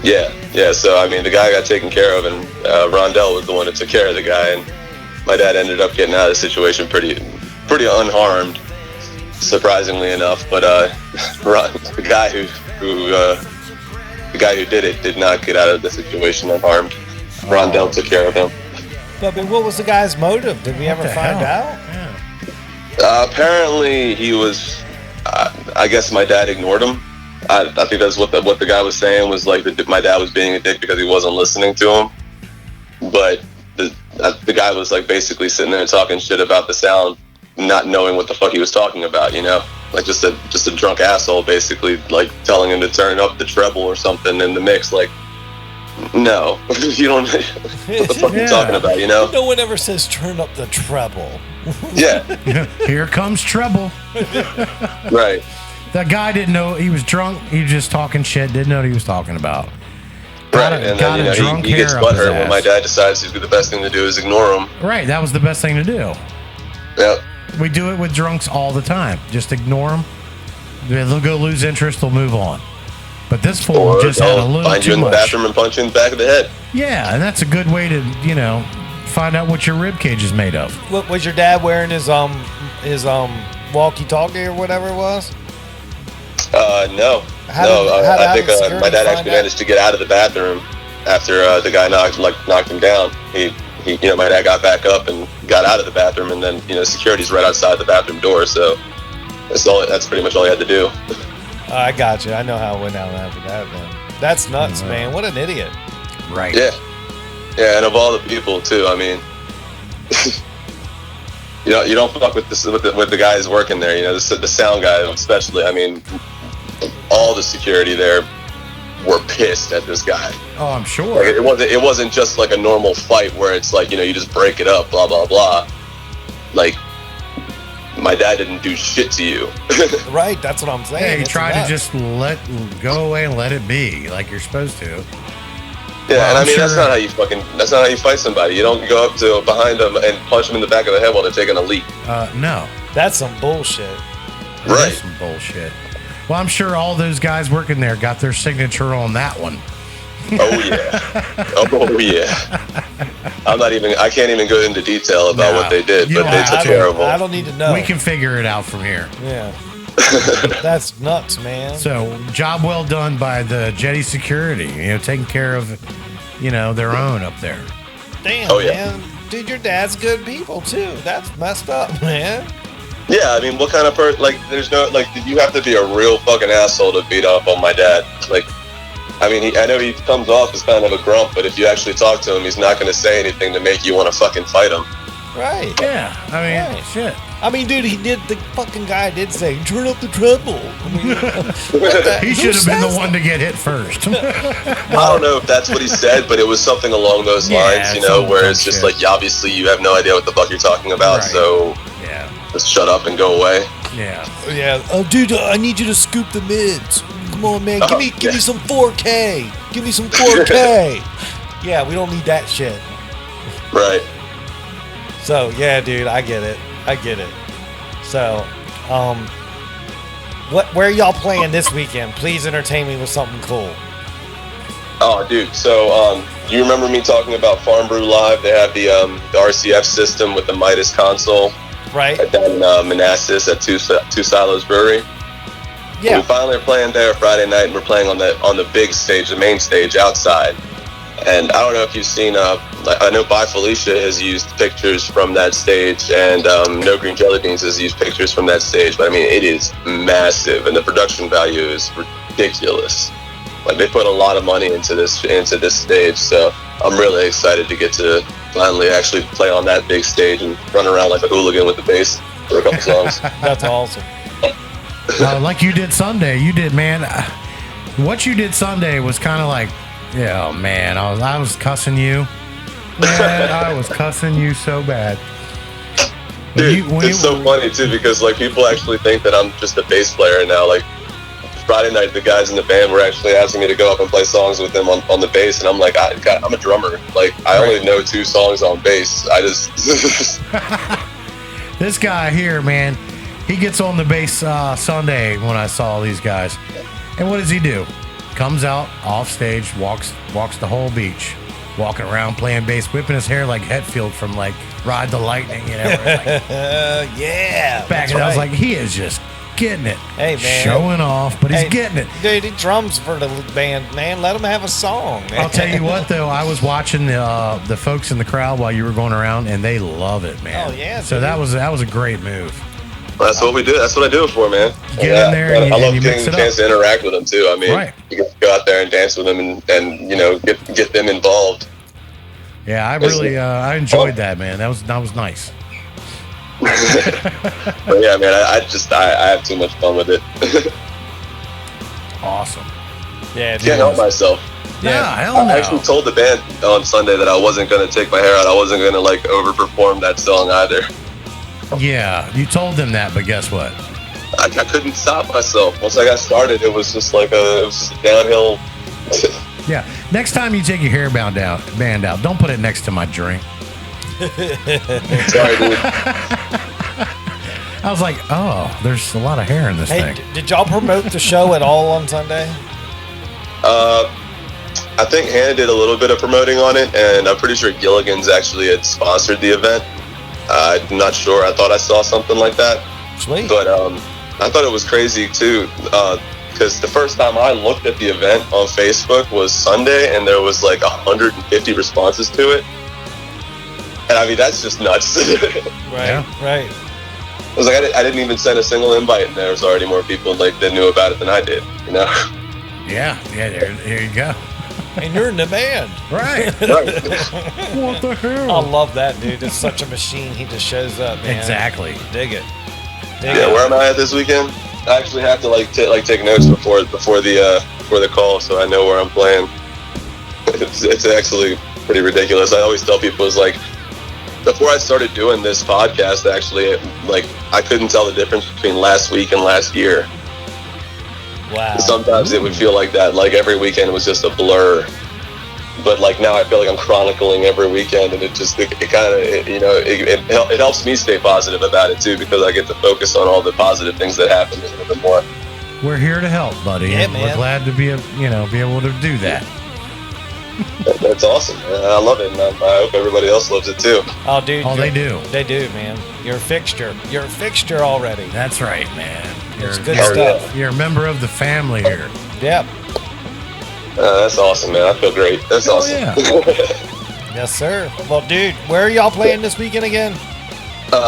Yeah. So I mean, the guy got taken care of, and Rondell was the one that took care of the guy, and my dad ended up getting out of the situation pretty unharmed. surprisingly enough. But the guy who did it did not get out of the situation unharmed. Rondell took care of him. But what was the guy's motive? Did we ever find out? Yeah. Apparently, he was. I guess my dad ignored him. I think that's what the guy was saying, was like my dad was being a dick because he wasn't listening to him. But the guy was like basically sitting there talking shit about the sound, not knowing what the fuck he was talking about, you know? Like just a drunk asshole, basically, like telling him to turn up the treble or something in the mix. Like, no, you don't. What the fuck are you talking about, you know? No one ever says turn up the treble. Yeah. Here comes treble. Right. That guy didn't know he was drunk. He was just talking shit. Didn't know what he was talking about. Right, and then he gets butthurt when my dad decides the best thing to do is ignore him. Right, that was the best thing to do. Yep. We do it with drunks all the time. Just ignore them. They'll go lose interest. They'll move on. But this fool just had a little too much. Find you in the bathroom and punch you in the back of the head. Yeah, and that's a good way to, find out what your rib cage is made of. What was your dad wearing? His walkie-talkie or whatever it was? No. I think my dad actually managed to get out of the bathroom after the guy knocked him down. He my dad got back up and got out of the bathroom, and then security's right outside the bathroom door, so that's pretty much all he had to do. I got you. I know how it went down after that, man. That's nuts, man. What an idiot. Right. Yeah, and of all the people too. I mean, you don't fuck with the guys working there. The sound guy especially. I mean, all the security there were pissed at this guy. Oh, I'm sure. Like, it wasn't just like a normal fight where it's like you just break it up, blah blah blah. Like, my dad didn't do shit to you. Right, that's what I'm saying. Yeah, he tried to just go away and let it be like you're supposed to. Yeah, well, and I mean, that's not how you fight somebody. You don't go up to behind them and punch them in the back of the head while they're taking a leak. No. That's some bullshit. Right. That's some bullshit. Well, I'm sure all those guys working there got their signature on that one. Oh yeah. Oh yeah. I can't even go into detail about what they did, but it's terrible. I don't need to know. We can figure it out from here. Yeah. That's nuts, man. So, job well done by the Jetty security, taking care of, their own up there. Damn, man. Dude, your dad's good people, too. That's messed up, man. Yeah, I mean, what kind of there's no, you have to be a real fucking asshole to beat up on my dad. Like, I mean, I know he comes off as kind of a grump, but if you actually talk to him, he's not going to say anything to make you want to fucking fight him. Right. Yeah, I mean, shit. I mean, dude, the fucking guy did say, turn up the treble. I mean, he should have been the one to get hit first. I don't know if that's what he said, but it was something along those lines, where it's just like, obviously you have no idea what the fuck you're talking about, so just shut up and go away. Yeah. Yeah. Oh, dude, I need you to scoop the mids. Come on, man. Give me some 4K. Give me some 4K. Yeah, we don't need that shit. Right. So, yeah, dude, I get it. So, where are y'all playing this weekend? Please entertain me with something cool. Oh, dude. So, you remember me talking about Farm Brew Live? They have the RCF system with the Midas console. Right. Down in Manassas at Two Silos Brewery. Yeah. We finally are playing there Friday night, and we're playing on the big stage, the main stage outside. And I don't know if you've seen, I know Bye Felicia has used pictures from that stage, and No Green Jelly Beans has used pictures from that stage. But I mean, it is massive, and the production value is ridiculous. Like, they put a lot of money into this stage, so I'm really excited to get to finally actually play on that big stage and run around like a hooligan with the bass for a couple songs. That's awesome. Like you did Sunday. You did, man. What you did Sunday was kind of like, yeah, man, I was cussing you. Man, I was cussing you so bad. Dude, it's so funny, too, because, people actually think that I'm just a bass player now. Friday night, the guys in the band were actually asking me to go up and play songs with them on the bass, and I'm like, I'm a drummer. I only know 2 songs on bass. I just... This guy here, man, he gets on the bass Sunday when I saw these guys. And what does he do? Comes out off stage, walks the whole beach. walking around playing bass, whipping his hair like Hetfield from like Ride the Lightning, you know. Yeah. Back and I was like, he is just getting it. Hey, man. Showing off, but he's getting it. Dude, he drums for the band, man. Let him have a song, man. I'll tell you what, though, I was watching the folks in the crowd while you were going around, and they love it, man. Oh, yeah. So that was a great move. Well, that's what we do. That's what I do it for, man. Get in there and I love you getting mix the it chance up. to interact with them too. I mean, Right. you get to go out there and dance with them and you know get them involved. Yeah, I really I enjoyed that, man. That was nice. But yeah, man, I have too much fun with it. Awesome. Yeah, dude. Can't help myself. Yeah, hell I no. actually told the band on Sunday that I wasn't going to take my hair out. I wasn't going to like overperform that song either. Yeah, you told them that, but guess what? I couldn't stop myself. Once I got started, it was just like a downhill. Yeah. Next time you take your hair band out, don't put it next to my drink. Sorry, dude. I was like, oh, there's a lot of hair in this Hey, thing. did y'all promote the show at all on Sunday? I think Hannah did a little bit of promoting on it, and I'm pretty sure Gilligan's actually had sponsored the event. I'm not sure. I thought I saw something like that. Sweet. But I thought it was crazy too, because the first time I looked at the event on Facebook was Sunday, and there was like 150 responses to it. And I mean, that's just nuts. Right. Yeah. I was like, I didn't even send a single invite, and there was already more people like that knew about it than I did. You know? Yeah, there you go. And you're in the band. Right. What the hell? I love that, dude. It's such a machine. He just shows up, man. Exactly. Dig it. Yeah, where am I at this weekend? I actually have to take notes before the call, so I know where I'm playing. It's actually pretty ridiculous. I always tell people, it's like, before I started doing this podcast, actually, like, I couldn't tell the difference between last week and last year. Wow. Sometimes it would feel like that, like every weekend was just a blur. But like now I feel like I'm chronicling every weekend, and it helps me stay positive about it too, because I get to focus on all the positive things that happen a little bit more. We're here to help, buddy. Yeah, and man. We're glad to be able to do that. That's awesome, man. I love it, and I hope everybody else loves it too. Oh, dude. Oh, they do. They do, man. You're a fixture. You're a fixture already. That's right, man. It's good stuff. You're a member of the family here. Yep. That's awesome, man. I feel great. That's awesome. Yeah. Yes, sir. Well, dude, where are y'all playing this weekend again?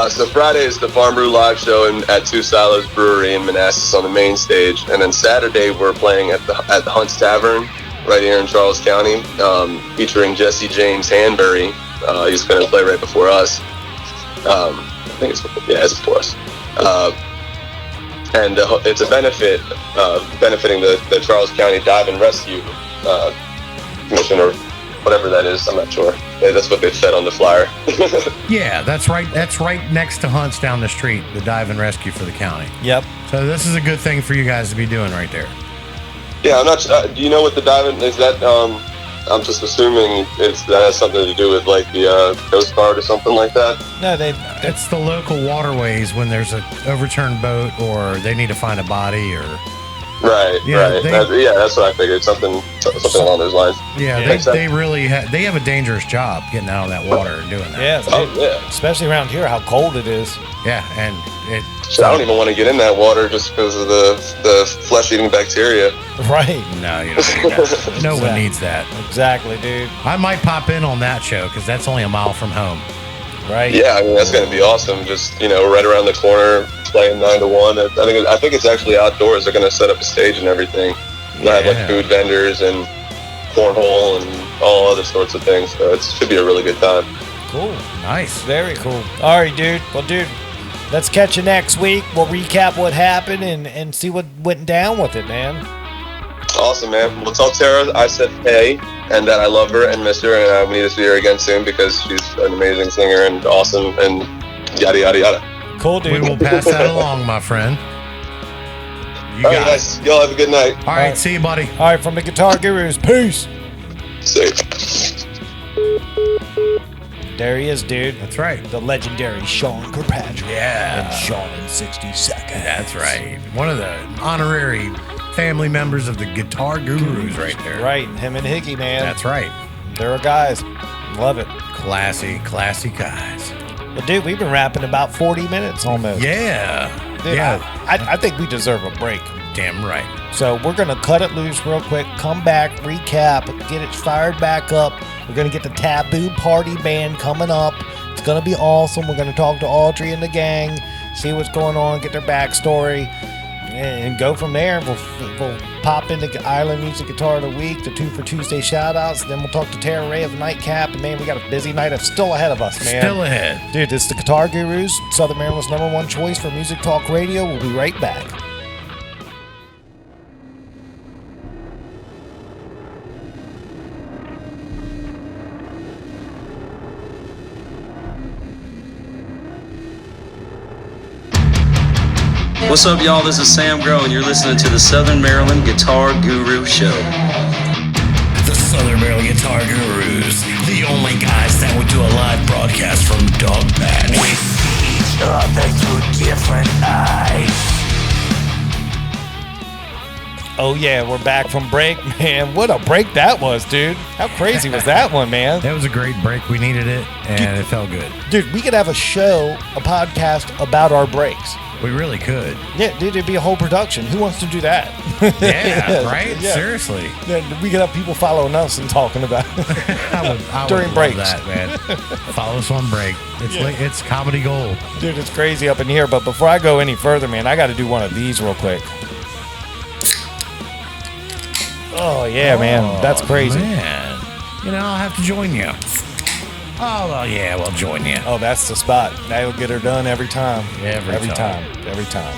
So Friday is the Farm Brew live show at Two Silos Brewery in Manassas on the main stage, and then Saturday we're playing at the Hunt's Tavern right here in Charles County, featuring Jesse James Hanbury. He's going to play right before us. I think it's before us. And it's a benefit, benefiting the Charles County Dive and Rescue Commission, or whatever that is. I'm not sure. Yeah, that's what they said on the flyer. Yeah, that's right. That's right next to Hunt's down the street, the Dive and Rescue for the county. Yep. So this is a good thing for you guys to be doing right there. Yeah, I'm not. Do you know what the diving is? That I'm just assuming that has something to do with like the Coast Guard or something like that. No, It's the local waterways when there's an overturned boat or they need to find a body or. Right. Yeah, right. they- That's what I figured. Something along those lines. Yeah, Makes sense. they really they have a dangerous job getting out of that water and doing that. yeah, Oh dude. yeah. Especially around here, how cold it is. Yeah, and it. Shit, I don't even want to get in that water just because of the flesh-eating bacteria. Right. No, you don't need that. No one needs that. Exactly, dude. I might pop in on that show because that's only a mile from home. Right. Yeah, I mean that's going to be awesome. Just right around the corner, playing 9 to 1. I think it's actually outdoors. They're going to set up a stage and everything. They'll have like food vendors and cornhole and all other sorts of things. So it should be a really good time. Cool. Nice. Very cool. All right, dude. Well, dude, let's catch you next week. We'll recap what happened and see what went down with it, man. Awesome, man. Well, tell Tara I said hey, and that I love her and miss her, and we need to see her again soon because she's an amazing singer and awesome and yada yada yada. Cool, dude. We will pass that along, my friend. You All right, got guys. Y'all have a good night. it. All right, see you, buddy. All right, from the Guitar Gurus. Peace. Safe. There he is, dude. That's right. The legendary Sean Kirkpatrick. Yeah. And Sean in 60 seconds. That's right. One of the honorary family members of the Guitar Gurus right there. Right. Him and Higgy, man. That's right. They're our guys. Love it. Classy guys. But dude, we've been rapping about 40 minutes almost. Yeah. Dude, Yeah. I think we deserve a break. Damn right. So we're going to cut it loose real quick, come back, recap, get it fired back up. We're going to get the Taboo Party Band coming up. It's going to be awesome. We're going to talk to Audrey and the gang, see what's going on, get their backstory, and go from there. We'll pop into Island Music Guitar of the Week, the 2 for Tuesday shout-outs. Then we'll talk to Tara Ray of Nightcap. And, man, we got a busy night still ahead of us, man. Still ahead. Dude, this is the Guitar Gurus, Southern Maryland's #1 choice for Music Talk Radio. We'll be right back. What's up, y'all? This is Sam Grow, and you're listening to the Southern Maryland Guitar Guru Show. The Southern Maryland Guitar Gurus, the only guys that would do a live broadcast from Dog Patch. We see each other through different eyes. Oh, yeah, we're back from break. Man, what a break that was, dude. How crazy was that one, man? That was a great break. We needed it, and it felt good. Dude, we could have a show, a podcast about our breaks. We really could. Yeah, dude, it'd be a whole production. Who wants to do that? Yeah, right? Yeah. Seriously. Yeah, we could have people following us and talking about it. I During would breaks. love that, man. Follow us on break. It's like, it's comedy gold. Dude, it's crazy up in here. But before I go any further, man, I got to do one of these real quick. Oh, yeah, man. That's crazy. Man. You know, I'll have to join you. Oh, well, yeah, we'll join you. Oh, that's the spot. That'll get her done every time. Every time. Every time.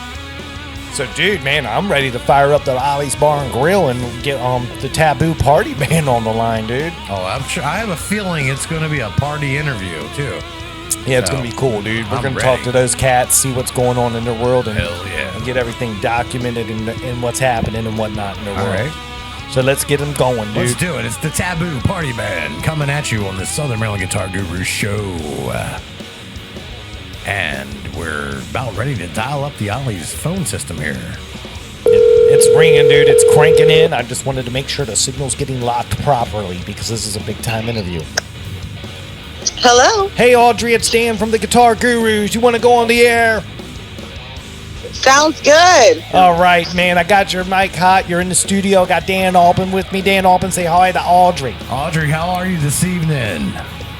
So, dude, man, I'm ready to fire up the Ollie's Bar and Grill and get the Taboo Party Band on the line, dude. Oh, I'm sure. I have a feeling it's going to be a party interview, too. Yeah, it's So, going to be cool, dude. We're I'm going to talk ready. to those cats, see what's going on in their world, and, Hell yeah. and get everything documented and what's happening and whatnot in their All world. right. So let's get them going, dude. Let's do it. It's the Taboo Party Band coming at you on the Southern Maryland Guitar Guru Show. And we're about ready to dial up the Ollie's phone system here. It's ringing, dude. It's cranking in. I just wanted to make sure the signal's getting locked properly because this is a big-time interview. Hello. Hey, Audrey, it's Dan from the Guitar Gurus. You want to go on the air? Sounds good. All right, man. I got your mic hot. You're in the studio. I got Dan Alpin with me. Dan Alpin, say hi to Audrey. Audrey, how are you this evening?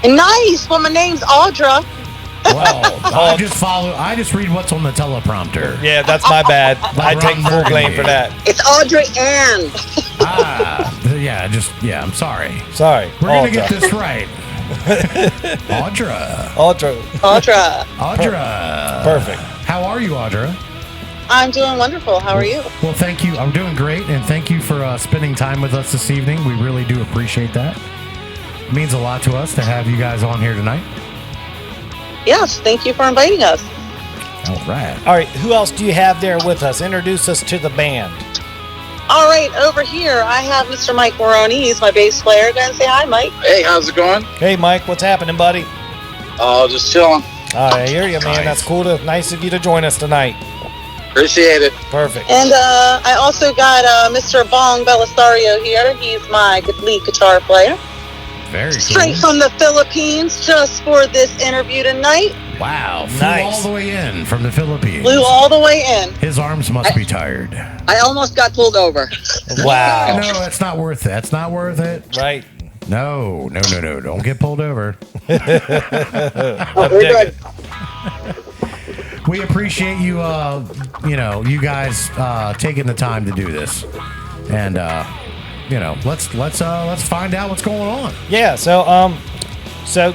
Nice. Well, my name's Audra. Well, I just read what's on the teleprompter. Yeah, that's my bad. I take full blame for that. It's Audrey Ann. I'm sorry. Sorry. We're going to get this right. Audra. Audra. Perfect. How are you, Audra? I'm doing wonderful. How are you? Well, thank you. I'm doing great, and thank you for spending time with us this evening. We really do appreciate that. It means a lot to us to have you guys on here tonight. Yes, thank you for inviting us. All right. All right, who else do you have there with us? Introduce us to the band. All right, over here I have Mr. Mike Maroney. He's my bass player. Go ahead and say hi, Mike. Hey, how's it going? Hey, Mike, what's happening, buddy? Oh, just chilling. I hear you, man. That's cool. Nice of you to join us tonight. Appreciate it. Perfect. And I also got Mr. Bong Belisario here. He's my lead guitar player. Very cool. Straight from the Philippines just for this interview tonight. Wow. Flew Nice. all the way in from the Philippines. Flew all the way in. His arms must be tired. I almost got pulled over. Wow. No, that's not worth it. That's not worth it. Right. No. Don't get pulled over. We're good. We appreciate you, you guys taking the time to do this, and let's find out what's going on. Yeah. So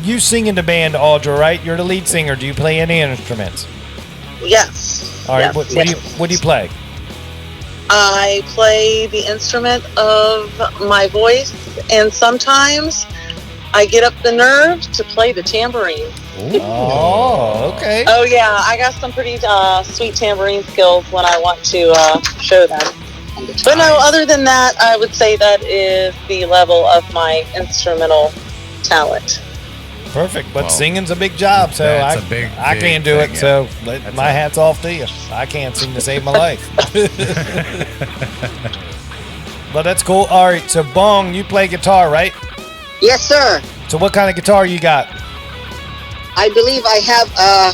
you sing in the band, Audra, right? You're the lead singer. Do you play any instruments? Yes. All right. Yes, What do you play? I play the instrument of my voice, and sometimes I get up the nerve to play the tambourine. Oh, okay. Oh, yeah, I got some pretty sweet tambourine skills when I want to show them. But no, other than that, I would say that is the level of my instrumental talent. Perfect. But singing's a big job, so That's I a big can't do thing, it. yeah. So my hat's off to you. I can't sing to save my life. But that's cool. All right. So Bong, you play guitar, right? Yes, sir. So what kind of guitar you got? I believe I have a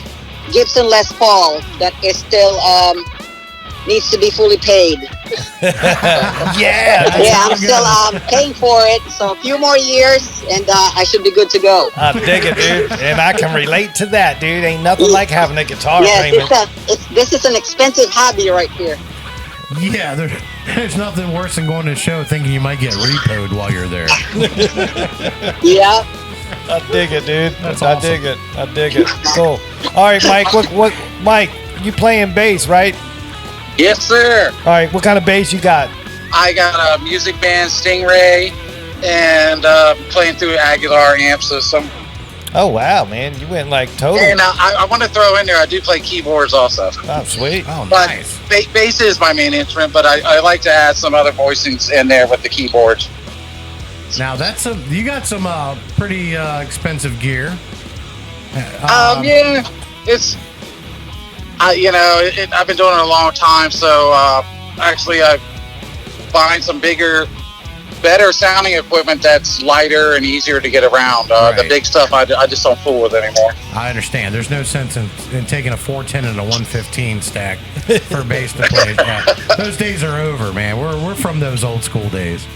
Gibson Les Paul that is still needs to be fully paid. Yeah, I'm still paying for it. So a few more years, and I should be good to go. I dig it, dude. And I can relate to that, dude. Ain't nothing like having a guitar payment. This is an expensive hobby right here. Yeah, there's nothing worse than going to a show thinking you might get repoed while you're there. Yeah. I dig it, dude. That's I awesome. dig it. I dig it. Cool. All right, Mike. What? Mike, you playing bass, right? Yes, sir. All right. What kind of bass you got? I got a music band Stingray, and playing through Aguilar amp system. Oh wow, man! You went like total. And I want to throw in there, I do play keyboards also. Oh, sweet. Oh, But nice. bass is my main instrument, but I like to add some other voicings in there with the keyboards. Now you got some pretty expensive gear. Yeah, it's I've been doing it a long time, so actually I'm buying some bigger, better sounding equipment that's lighter and easier to get around. Right. The big stuff I just don't fool with anymore. I understand. There's no sense in taking a 410 and a 115 stack for bass to play. Yeah. Those days are over, man. We're from those old school days.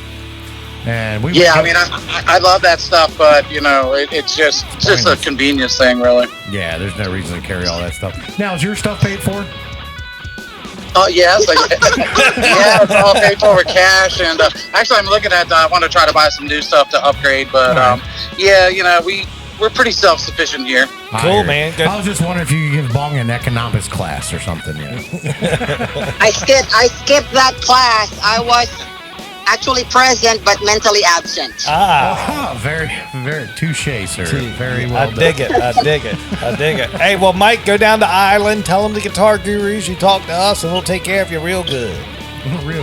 And I love that stuff, but it's just a convenience thing, really. Yeah, there's no reason to carry all that stuff. Now, is your stuff paid for? Oh yes, yeah, it's all paid for with cash. And actually, I'm looking at. I want to try to buy some new stuff to upgrade, but we're pretty self-sufficient here. Cool, man. Good. I was just wondering if you could give Bong an economics class or something. I skipped that class. I was actually present but mentally absent. Very, very touche, sir. Very well I dig it. I dig it. I dig it. Hey, well, Mike, go down to Ireland. Tell them the Guitar Gurus you talk to us, and we'll take care of you real good.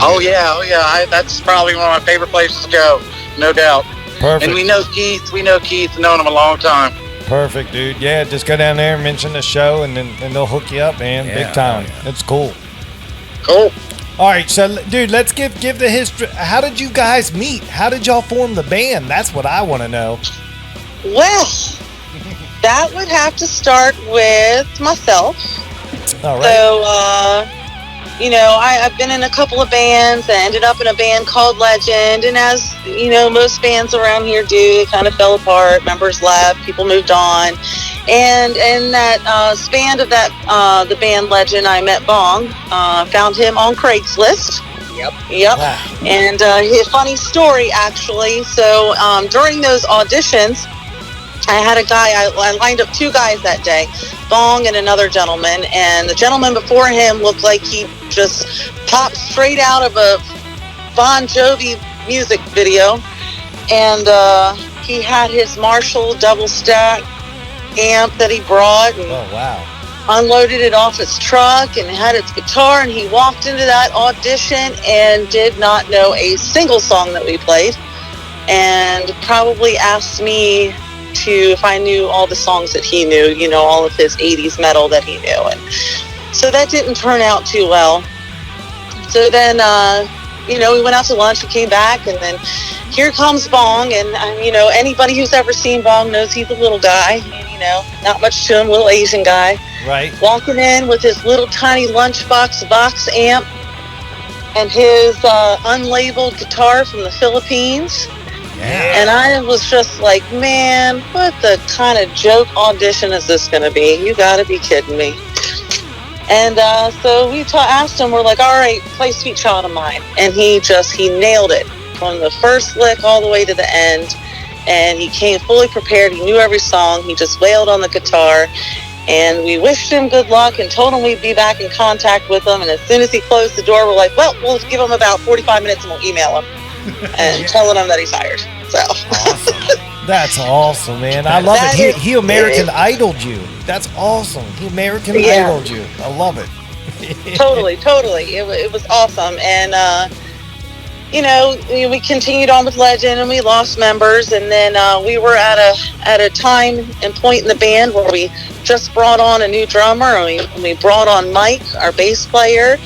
Oh yeah. That's probably one of my favorite places to go, no doubt. Perfect. And we know Keith. Known him a long time. Perfect, dude. Yeah, just go down there and mention the show, and they'll hook you up, man. Big time. It's cool. Cool. All right, so dude, let's give the history. How did you guys meet? How did y'all form the band? That's what I want to know. Well, that would have to start with myself. All right. So, I've been in a couple of bands. I ended up in a band called Legend, and as most bands around here do, it kind of fell apart. Members left, people moved on, and in that span of that the band Legend, I met Bong. Found him on Craigslist. Yep. Wow. And his funny story actually. So during those auditions, I had a guy. I lined up two guys that day, Bong and another gentleman. And the gentleman before him looked like he just popped straight out of a Bon Jovi music video. And he had his Marshall double stack amp that he brought. And Oh wow. unloaded it off his truck and had its guitar. And he walked into that audition and did not know a single song that we played. And probably asked me if I knew all the songs that he knew, all of his 80s metal that he knew. And so that didn't turn out too well. So then, we went out to lunch, we came back, and then here comes Bong. And, anybody who's ever seen Bong knows he's a little guy, not much to him, little Asian guy. Right. Walking in with his little tiny lunchbox box amp and his unlabeled guitar from the Philippines. Yeah. And I was just like, man, what the kind of joke audition is this going to be? You got to be kidding me. And so we asked him, we're like, all right, play Sweet Child of Mine. And he nailed it from the first lick all the way to the end. And he came fully prepared. He knew every song. He just wailed on the guitar. And we wished him good luck and told him we'd be back in contact with him. And as soon as he closed the door, we're like, well, we'll give him about 45 minutes and we'll email him. And telling him that he's hired. So Awesome. That's awesome, man. I love it. He American Idoled you. That's awesome. He American Idoled you. I love it. Totally. It was awesome. And, we continued on with Legend and we lost members. And then we were at a time and point in the band where we just brought on a new drummer. And we brought on Mike, our bass player.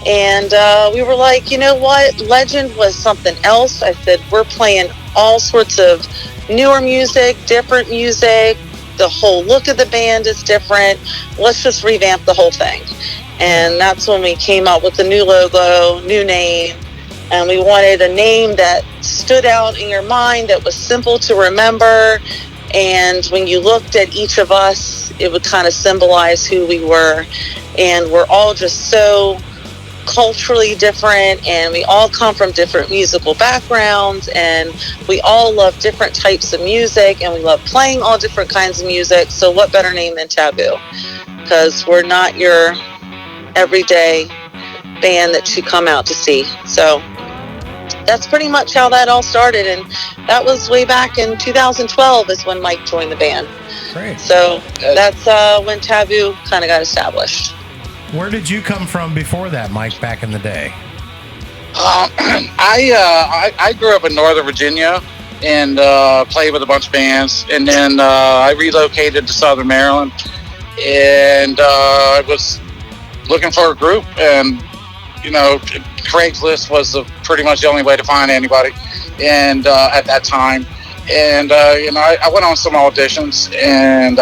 And we were like, you know what? Legend was something else. I said, we're playing all sorts of newer music, different music. The whole look of the band is different. Let's just revamp the whole thing. And that's when we came up with the new logo, new name. And we wanted a name that stood out in your mind, that was simple to remember. And when you looked at each of us, it would kind of symbolize who we were. And we're all just so culturally different, and we all come from different musical backgrounds, and we all love different types of music, and we love playing all different kinds of music. So what better name than Taboo? Because we're not your everyday band that you come out to see. So that's pretty much how that all started, and that was way back in 2012 is when Mike joined the band. Great. So that's when Taboo kind of got established. Where did you come from before that, Mike, back in the day? I grew up in Northern Virginia and played with a bunch of bands, and then I relocated to Southern Maryland, and I was looking for a group, and Craigslist was pretty much the only way to find anybody, and at that time, and I went on some auditions and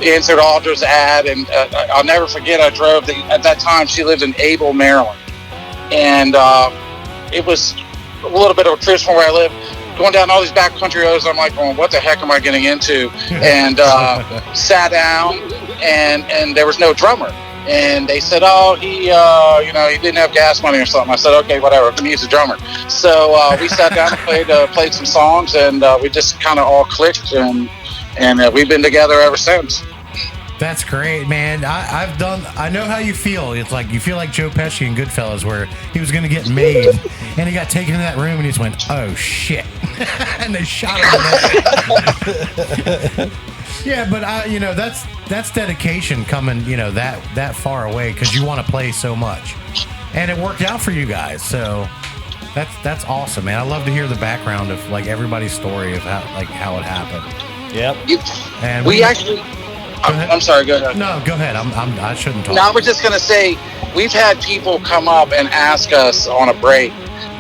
answered Audra's ad, and I'll never forget, I drove at that time she lived in Able, Maryland, and it was a little bit of a trip from where I live, going down all these backcountry roads. I'm like, well, what the heck am I getting into? And sat down, and there was no drummer, and they said, oh, he didn't have gas money or something. I said, okay, whatever, he needs a drummer. So we sat down and played some songs, and we just kind of all clicked, and we've been together ever since. That's great, man. I know how you feel. It's like you feel like Joe Pesci in Goodfellas, where he was going to get made, and he got taken to that room, and he just went, "Oh shit!" and they shot him. Yeah, but that's dedication coming, that far away, because you want to play so much, and it worked out for you guys. So that's awesome, man. I love to hear the background of like everybody's story of how it happened. Yep. And we actually. I'm sorry, go ahead. No, go ahead. I shouldn't talk. No, I was just going to say, we've had people come up and ask us on a break,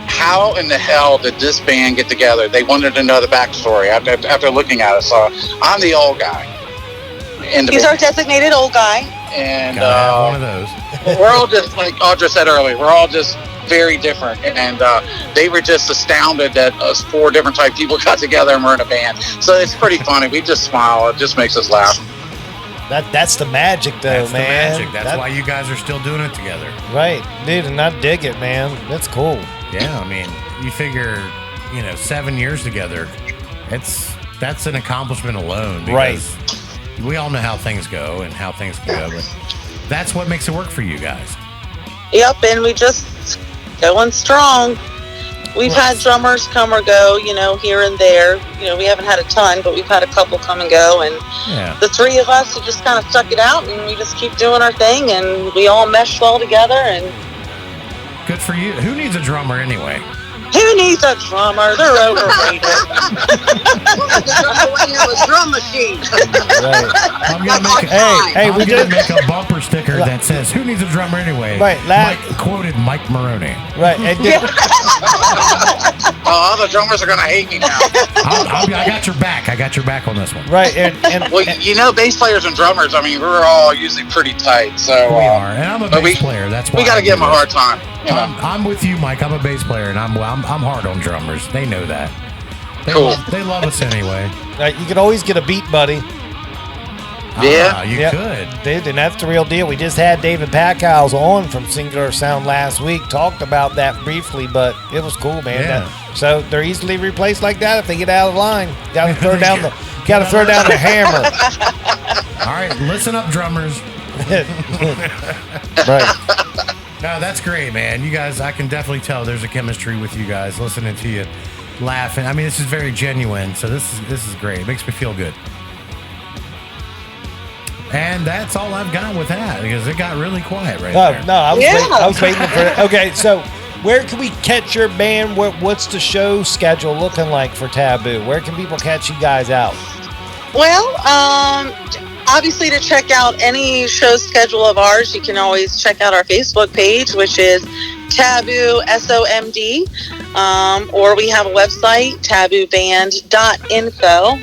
how in the hell did this band get together? They wanted to know the backstory after looking at us. So I'm the old guy. He's our designated old guy. And one of those. We're all just, like Audra said earlier, we're all just very different. And they were just astounded that us 4 different type people got together and we're in a band. So it's pretty funny. We just smile. It just makes us laugh. That's the magic, though, man. That's the magic. That's why you guys are still doing it together. Right, dude, and I dig it, man. That's cool. Yeah, I mean, you figure, 7 years together, that's an accomplishment alone. Right. We all know how things go and how things can go, but that's what makes it work for you guys. Yep, and we just going strong. We've had drummers come or go, here and there. We haven't had a ton, but we've had a couple come and go. And the 3 of us have just kind of stuck it out, and we just keep doing our thing, and we all mesh well together. And good for you. Who needs a drummer anyway? Who needs a drummer? They're overrated. Drum machine. Right. I'm gonna make a bumper sticker that says, "Who needs a drummer anyway?" Right. Mike quoted Mike Maroney. Right. All the drummers are gonna hate me now. I got your back. I got your back on this one. Right. And well, bass players and drummers. I mean, we're all usually pretty tight. So we are, and I'm a bass player. That's why we got to give them a hard time. I'm with you, Mike. I'm a bass player, and I'm hard on drummers. They know that. They love us anyway. You could always get a beat buddy. Yeah, you could. Dude, and that's the real deal. We just had David Packows on from Singular Sound last week. Talked about that briefly, but it was cool, man. Yeah. So they're easily replaced like that if they get out of line. Got to throw down the hammer. All right, listen up, drummers. Right. No, that's great, man. You guys, I can definitely tell there's a chemistry with you guys. Listening to you, laughing. I mean, this is very genuine. So this is great. It makes me feel good. And that's all I've got with that, because it got really quiet there. No, I was waiting for it. Okay, so where can we catch your band? What's the show schedule looking like for Taboo? Where can people catch you guys out? Well, obviously, to check out any show schedule of ours, you can always check out our Facebook page, which is Taboo SOMD. or we have a website, tabooband.info.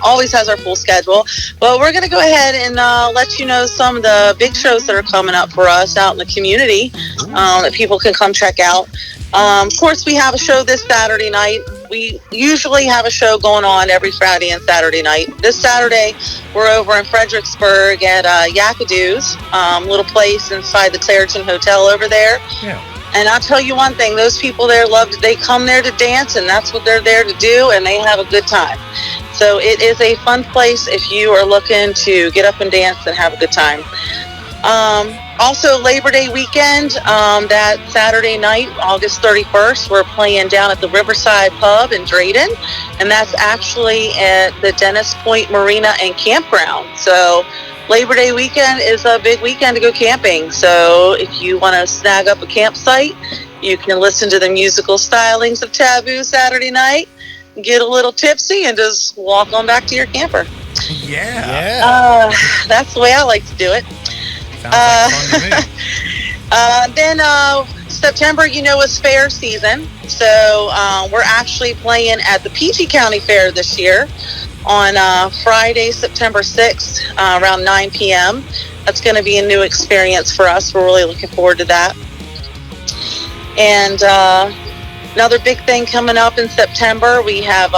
Always has our full schedule. But we're going to go ahead and let you know some of the big shows that are coming up for us out in the community that people can come check out. Of course, we have a show this Saturday night. We usually have a show going on every Friday and Saturday night. This Saturday, we're over in Fredericksburg at Yakadoo's, little place inside the Clareton Hotel over there. Yeah. And I'll tell you one thing, those people there they come there to dance, and that's what they're there to do, and they have a good time. So it is a fun place if you are looking to get up and dance and have a good time. Also, Labor Day weekend, that Saturday night, August 31st, we're playing down at the Riverside Pub in Drayton, and that's actually at the Dennis Point Marina and Campground. So Labor Day weekend is a big weekend to go camping. So if you want to snag up a campsite, you can listen to the musical stylings of Taboo Saturday night, get a little tipsy, and just walk on back to your camper. Yeah. That's the way I like to do it. Sounds like fun to me. Then September, is fair season. So we're actually playing at the PG County Fair this year on Friday, September 6th, around 9 p.m. That's going to be a new experience for us. We're really looking forward to that. And another big thing coming up in September, we have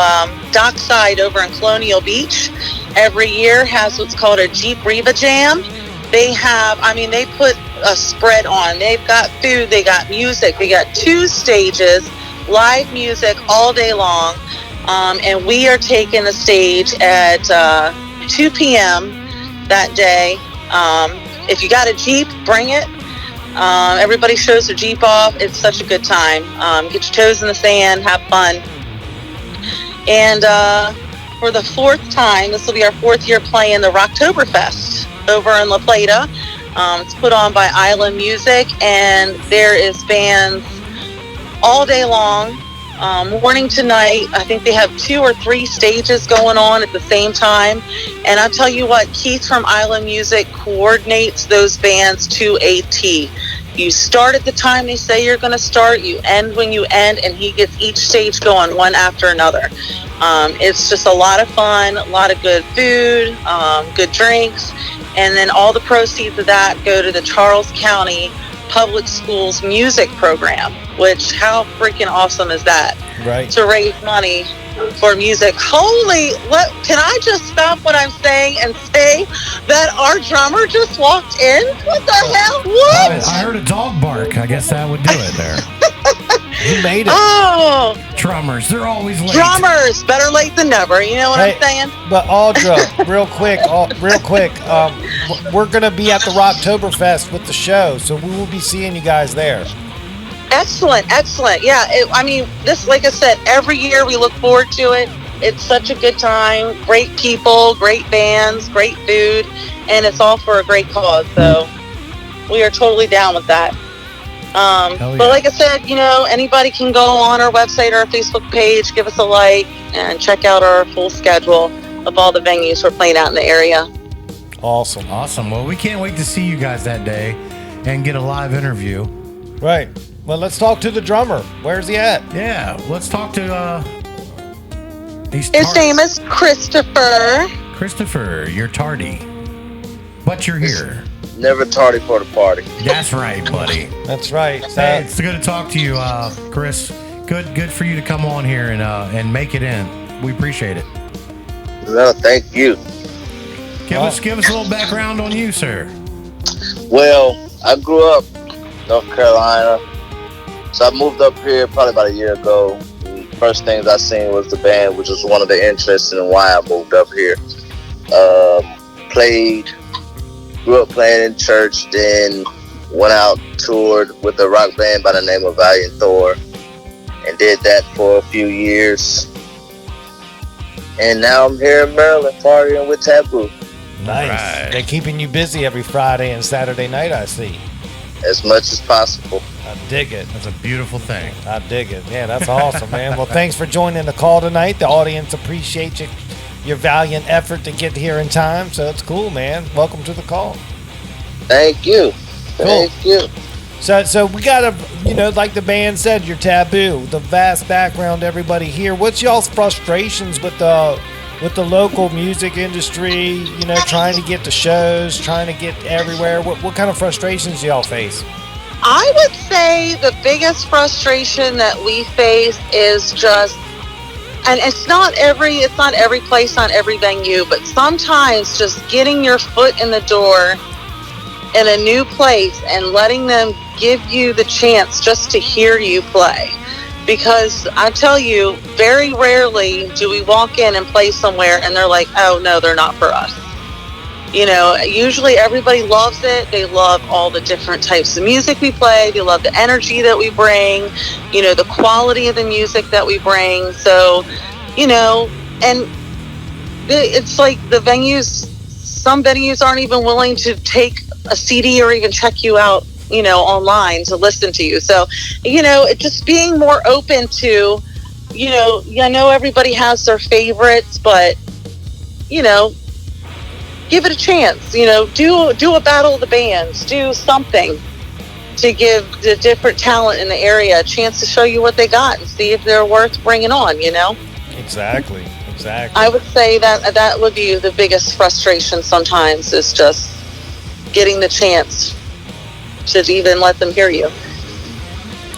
Dockside over in Colonial Beach. Every year has what's called a Jeep Riva Jam. They put a spread on. They've got food, they got music, they got 2 stages, live music all day long. And we are taking the stage at 2 p.m. that day. If you got a Jeep, bring it. Everybody shows their Jeep off. It's such a good time. Get your toes in the sand, have fun. And for the 4th time, this will be our 4th year playing the Rocktoberfest over in LaPlata. It's put on by Island Music, and there is bands all day long, morning to night. I think they have 2 or 3 stages going on at the same time. And I'll tell you what, Keith from Island Music coordinates those bands to a T. You start at the time they say you're going to start, you end when you end, and he gets each stage going one after another. It's just a lot of fun, a lot of good food, good drinks, and then all the proceeds of that go to the Charles County Public Schools music program, which how freaking awesome is that? Right. To raise money for music. Can I just stop what I'm saying and say that our drummer just walked in? What the hell? What? I heard a dog bark. I guess that would do it there. You made it. Oh, Drummers, they're always late. drummers, better late than never. You know what I'm saying? But Audra, real quick, we're gonna be at the Rocktoberfest with the show, so we will be seeing you guys there. Excellent. Yeah, this, like I said, every year we look forward to it. It's such a good time. Great people, great bands, great food, and it's all for a great cause. So we are totally down with that. But like I said, anybody can go on our website or our Facebook page, give us a like, and check out our full schedule of all the venues we're playing out in the area. Awesome. Well, we can't wait to see you guys that day and get a live interview. Right. Well, let's talk to the drummer. Where's he at? Yeah, let's talk to His name is Christopher. Christopher, you're tardy, but you're here. Never tardy for the party. That's right, buddy. That's right. Hey, it's good to talk to you, Chris. Good for you to come on here and make it in. We appreciate it. No, thank you. Give us a little background on you, sir. Well, I grew up in North Carolina, so I moved up here probably about a year ago. And the first things I seen was the band, which was one of the interests in why I moved up here. Grew up playing in church, then went out, toured with a rock band by the name of Valiant Thor, and did that for a few years. And now I'm here in Maryland partying with Taboo. Nice. Right. They're keeping you busy every Friday and Saturday night, I see. As much as possible. I dig it. That's a beautiful thing. I dig it. Yeah, that's awesome, man. Well, thanks for joining the call tonight. The audience appreciates your valiant effort to get here in time, so it's cool, man. Welcome to the call. Thank you. Cool. Thank you. So we got a like the band said, you're Taboo. The vast background, everybody here. What's y'all's frustrations with the local music industry? Trying to get to shows, trying to get everywhere. What kind of frustrations do y'all face? I would say the biggest frustration that we face is just, and it's not every place, not every venue, but sometimes just getting your foot in the door in a new place and letting them give you the chance just to hear you play. Because I tell you, very rarely do we walk in and play somewhere and they're like, oh no, they're not for us. Usually everybody loves it. They love all the different types of music we play. They love the energy that we bring, the quality of the music that we bring. So, and it's like the venues, some venues aren't even willing to take a CD or even check you out, online to listen to you. So, it just being more open to, I know everybody has their favorites, but, give it a chance, do a battle of the bands, do something to give the different talent in the area a chance to show you what they got and see if they're worth bringing on, Exactly. I would say that would be the biggest frustration sometimes, is just getting the chance to even let them hear you.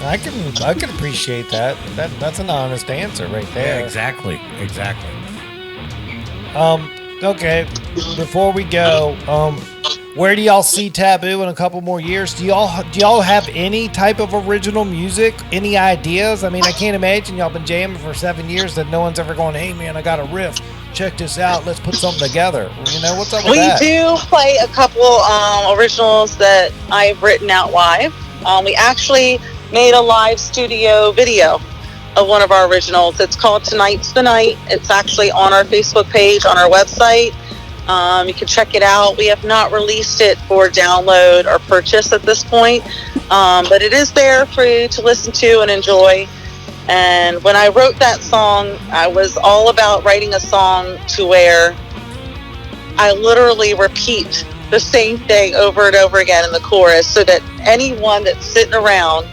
I can appreciate that. That's an honest answer right there. Yeah, exactly. Okay, before we go, where do y'all see Taboo in a couple more years? Do y'all have any type of original music? Any ideas? I mean, I can't imagine y'all been jamming for 7 years that no one's ever going, hey man, I got a riff. Check this out. Let's put something together. What's up with that? We do play a couple originals that I've written out live. We actually made a live studio video of one of our originals. It's called Tonight's the Night. It's actually on our Facebook page, on our website. You can check it out. We have not released it for download or purchase at this point, but it is there for you to listen to and enjoy. And when I wrote that song, I was all about writing a song to where I literally repeat the same thing over and over again in the chorus, so that anyone that's sitting around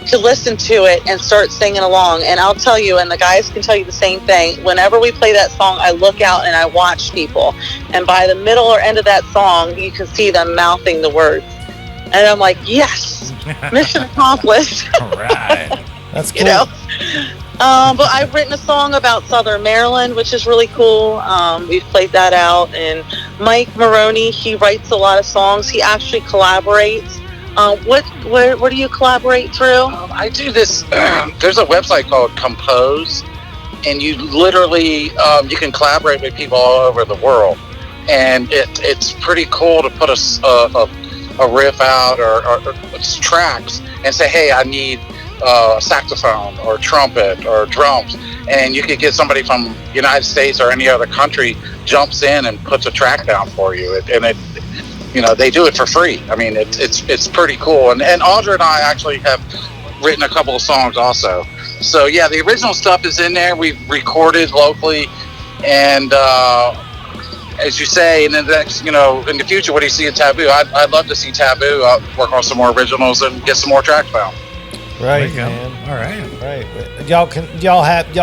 to listen to it and start singing along. And I'll tell you, and the guys can tell you the same thing, whenever we play that song, I look out and I watch people, and by the middle or end of that song, you can see them mouthing the words, and I'm like, yes, mission accomplished. All right. That's cool. But I've written a song about Southern Maryland, which is really cool. We've played that out. And Mike Maroney, he writes a lot of songs. He actually collaborates. Where do you collaborate through? I do this. There's a website called Compose, and you literally you can collaborate with people all over the world, and it's pretty cool to put a riff out or tracks and say, hey, I need saxophone or trumpet or drums, and you could get somebody from United States or any other country jumps in and puts a track down for you, and they do it for free. I mean, it's pretty cool. And Audra and I actually have written a couple of songs also. So yeah, the original stuff is in there. We've recorded locally, and as you say, in the next, in the future, what do you see in Taboo? I'd love to see Taboo work on some more originals and get some more tracks down. Right, man. All right. Y'all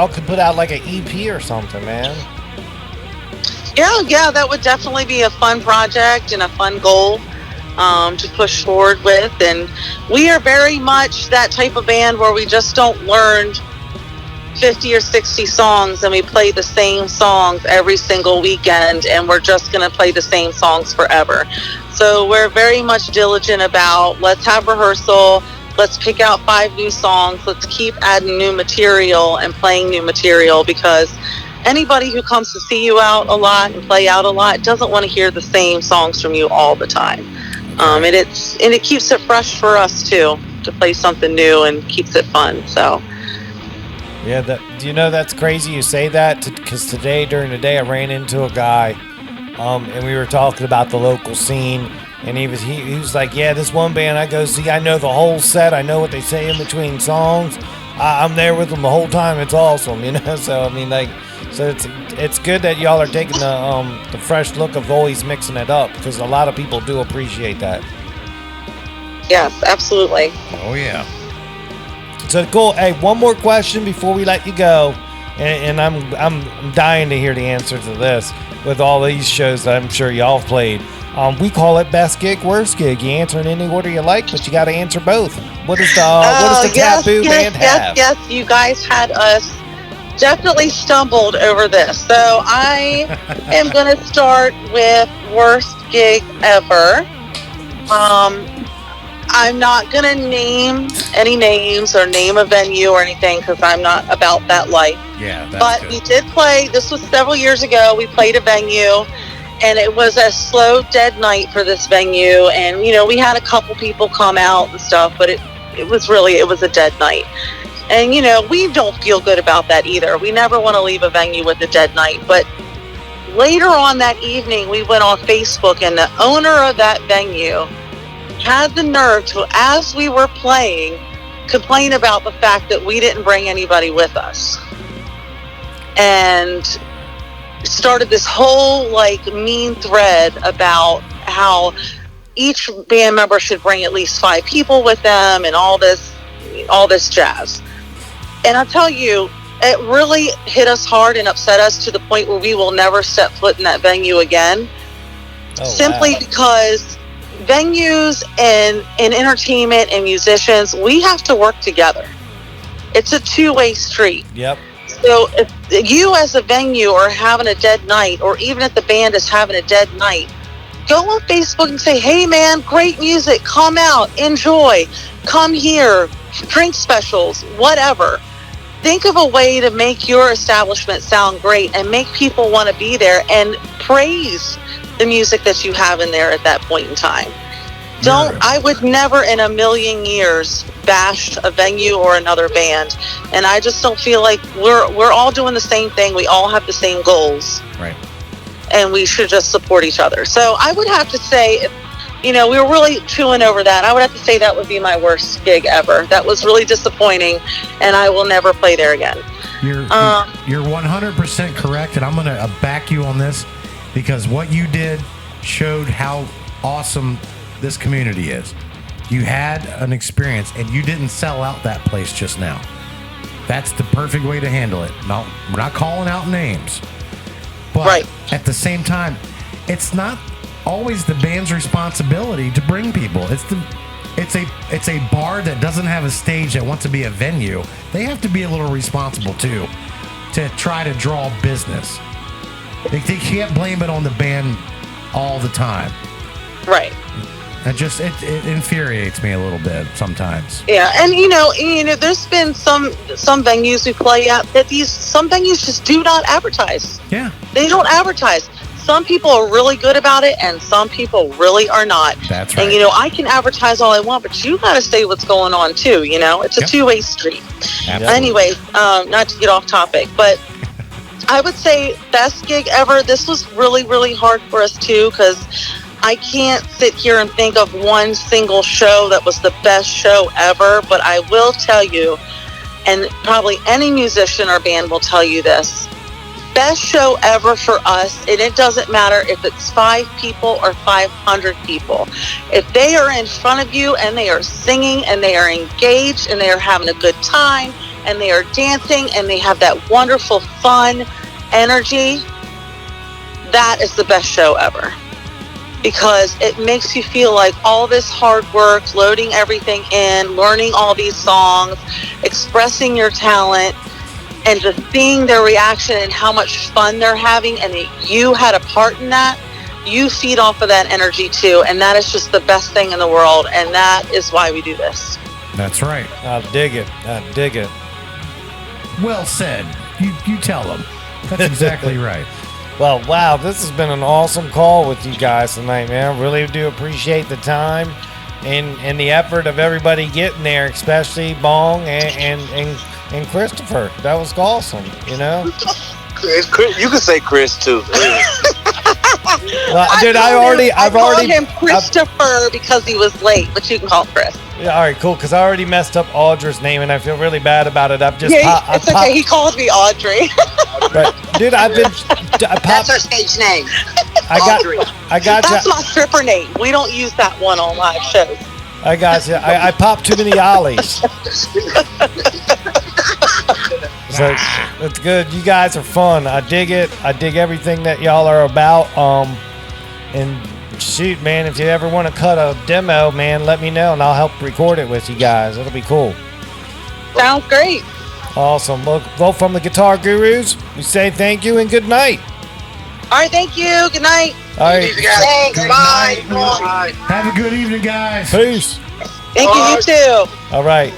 can put out like an EP or something, man. Yeah, that would definitely be a fun project and a fun goal to push forward with. And we are very much that type of band where we just don't learn 50 or 60 songs and we play the same songs every single weekend, and we're just going to play the same songs forever. So we're very much diligent about, let's have rehearsal, let's pick out 5 new songs, let's keep adding new material and playing new material, because anybody who comes to see you out a lot and play out a lot doesn't want to hear the same songs from you all the time. And it keeps it fresh for us too, to play something new, and keeps it fun. So yeah, that's crazy you say that, because today during the day I ran into a guy, and we were talking about the local scene, and he was like, yeah, this one band I go see, I know the whole set, I know what they say in between songs, I'm there with them the whole time, it's awesome, So I mean, so it's good that y'all are taking the fresh look of always mixing it up, because a lot of people do appreciate that. Yes, absolutely. Oh yeah. So cool. Hey, one more question before we let you go, and I'm dying to hear the answer to this. With all these shows that I'm sure y'all have played, we call it best gig, worst gig. You answer in any order you like, but you got to answer both. What does the Taboo band have? Yes, you guys had us definitely stumbled over this. So I am going to start with worst gig ever. I'm not going to name any names or name a venue or anything because I'm not about that life. Yeah, but good. We did play, this was several years ago, we played a venue and it was a slow, dead night for this venue. And, you know, we had a couple people come out and stuff, but it was a dead night. And, you know, we don't feel good about that either. We never want to leave a venue with a dead night. But later on that evening, we went on Facebook and the owner of that venue had the nerve to, as we were playing, complain about the fact that we didn't bring anybody with us. And started this whole like mean thread about how each band member should bring at least 5 people with them and all this jazz. And I'll tell you, it really hit us hard and upset us to the point where we will never step foot in that venue again. Simply because venues and entertainment and musicians, we have to work together. It's a two-way street. Yep. So if you as a venue are having a dead night, or even if the band is having a dead night, go on Facebook and say, hey man, great music, come out, enjoy, come here, drink specials, whatever. Think of a way to make your establishment sound great and make people want to be there and praise the music that you have in there at that point in time. I would never in a million years bash a venue or another band. And I just don't feel like we're all doing the same thing. We all have the same goals. Right. And we should just support each other. So I would have to say, if, you know, we were really chewing over that, I would have to say that would be my worst gig ever. That was really disappointing, and I will never play there again. You're 100% correct, and I'm going to back you on this because what you did showed how awesome this community is. You had an experience, and you didn't sell out that place just now. That's the perfect way to handle it. No, we're not calling out names. But at the same time, it's not always the band's responsibility to bring people. It's a bar that doesn't have a stage that wants to be a venue. They have to be a little responsible too to try to draw business. They can't blame it on the band all the time. Right. It infuriates me a little bit sometimes. Yeah, and you know, there's been some venues we play at that some venues just do not advertise. Yeah. They don't advertise. Some people are really good about it, and some people really are not. That's right. And, you know, I can advertise all I want, but you got to say what's going on, too, you know? It's a two-way street. Absolutely. Anyway, not to get off topic, but I would say best gig ever. This was really, really hard for us, too, because I can't sit here and think of one single show that was the best show ever, but I will tell you, and probably any musician or band will tell you this, best show ever for us, and it doesn't matter if it's 5 people or 500 people. If they are in front of you and they are singing and they are engaged and they are having a good time and they are dancing and they have that wonderful fun energy, that is the best show ever. Because it makes you feel like all this hard work, loading everything in, learning all these songs, expressing your talent, and just seeing their reaction and how much fun they're having, and you had a part in that, you feed off of that energy too, and that is just the best thing in the world, and that is why we do this. That's right. I dig it. Well said. You tell them. That's exactly right. Well, wow, this has been an awesome call with you guys tonight, man. I really do appreciate the time and the effort of everybody getting there, especially Bong and Christopher. That was awesome, you know? You can say Chris too. Well, dude, I've already him Christopher because he was late, but you can call him Chris. Yeah, all right, cool. Because I already messed up Audra's name, and I feel really bad about it. I've just it's okay. He called me Audrey. Right. Dude, That's our stage name. I got you. That's my stripper name. We don't use that one on live shows. I got you. I popped too many ollies. So it's good. You guys are fun. I dig it. I dig everything that y'all are about. And shoot, man, if you ever want to cut a demo, man, let me know and I'll help record it with you guys. It'll be cool. Sounds great. Awesome. Well, from the Guitar Gurus, we say thank you and good night. All right, thank you. Good night. All right. Thanks. Bye. Bye. Have a good evening, guys. Peace. Thank you. You too. All right.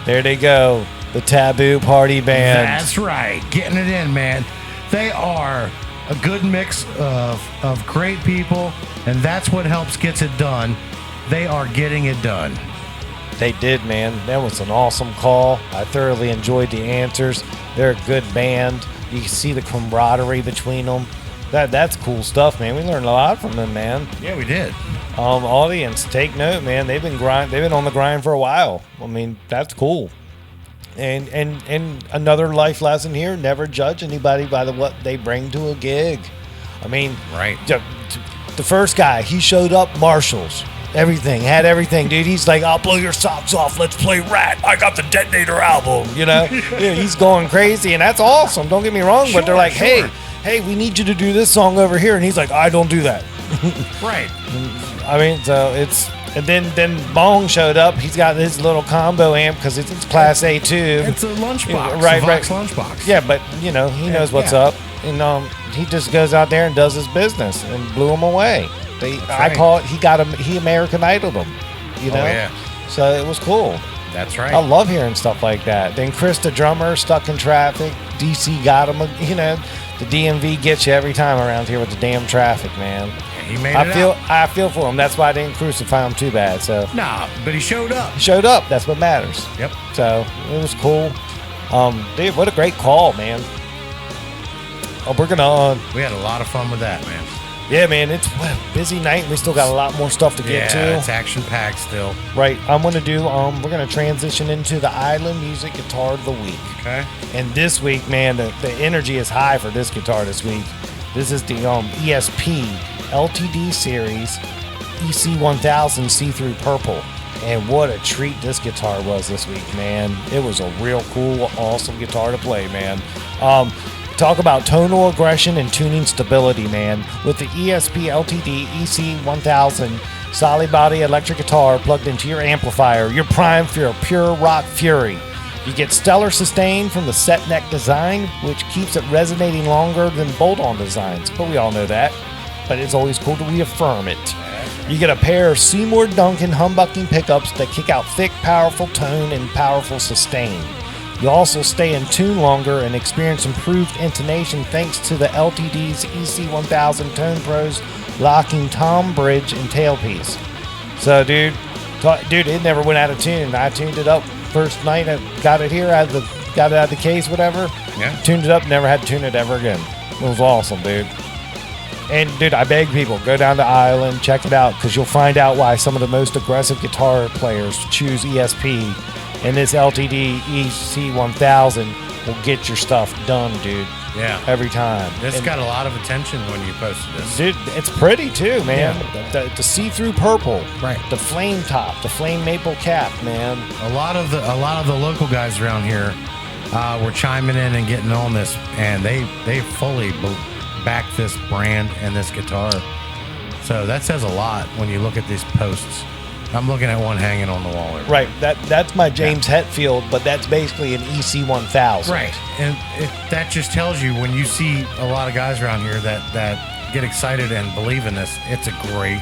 There they go. The Taboo Party Band. That's right. Getting it in, man. They are a good mix of great people, and that's what helps gets it done. They are getting it done. They did, man. That was an awesome call. I thoroughly enjoyed the answers. They're a good band. You can see the camaraderie between them. That's cool stuff, man. We learned a lot from them, man. Yeah, we did. Audience, take note, man. They've been on the grind for a while. I mean, that's cool. And another life lesson here: never judge anybody by what they bring to a gig. I mean, right. The first guy, he showed up, Marshalls. Had everything, dude. He's like, I'll blow your socks off. Let's play Rat. I got the Detonator album, you know? Yeah, he's going crazy, and that's awesome. Don't get me wrong, but they're like, hey, we need you to do this song over here. And he's like, I don't do that. Right. I mean, so it's... And then Bong showed up. He's got his little combo amp because it's Class A too. It's a lunchbox. Right. Lunchbox. Yeah, but, you know, he knows what's up. And he just goes out there and does his business and blew him away. I call it, he American Idoled him, you know? Oh, yeah. So it was cool. That's right. I love hearing stuff like that. Then Chris, the drummer, stuck in traffic. DC got him, you know. The DMV gets you every time around here with the damn traffic, man. Yeah, he made it out. I feel for him. That's why I didn't crucify him too bad. So Nah, but he showed up. He showed up. That's what matters. Yep. So it was cool. Dude, what a great call, man. We're gonna. We had a lot of fun with that, man. Yeah, man, it's a busy night. We still got a lot more stuff to get to. Yeah, it's action-packed still. Right. I'm going to do, we're going to transition into the Island Music Guitar of the Week. Okay. And this week, man, the energy is high for this guitar this week. This is the ESP LTD Series EC1000 See-Through Purple. And what a treat this guitar was this week, man. It was a real cool, awesome guitar to play, man. Talk about tonal aggression and tuning stability, man. With the ESP LTD EC1000 solid body electric guitar plugged into your amplifier, you're primed for a pure rock fury. You get stellar sustain from the set neck design, which keeps it resonating longer than bolt-on designs. But we all know that. But it's always cool to reaffirm it. You get a pair of Seymour Duncan humbucking pickups that kick out thick, powerful tone and powerful sustain. You also stay in tune longer and experience improved intonation thanks to the LTD's EC1000 Tone Pro's locking tom bridge and tailpiece. So, dude, it never went out of tune. I tuned it up first night. I got it here, got it out of the case, whatever. Yeah. Tuned it up, never had to tune it ever again. It was awesome, dude. And, dude, I beg people, go down to Island, check it out, because you'll find out why some of the most aggressive guitar players choose ESP. And this LTD EC1000 will get your stuff done, dude. Yeah. Every time. This got a lot of attention when you posted this. Dude, it's pretty too, man. Yeah. The see-through purple. Right. The flame top, the flame maple cap, man. A lot of the local guys around here were chiming in and getting on this, and they fully back this brand and this guitar. So that says a lot when you look at these posts. I'm looking at one hanging on the wall. Right. That's my James Hetfield, but that's basically an EC1000. Right. And that just tells you when you see a lot of guys around here that get excited and believe in this, it's a great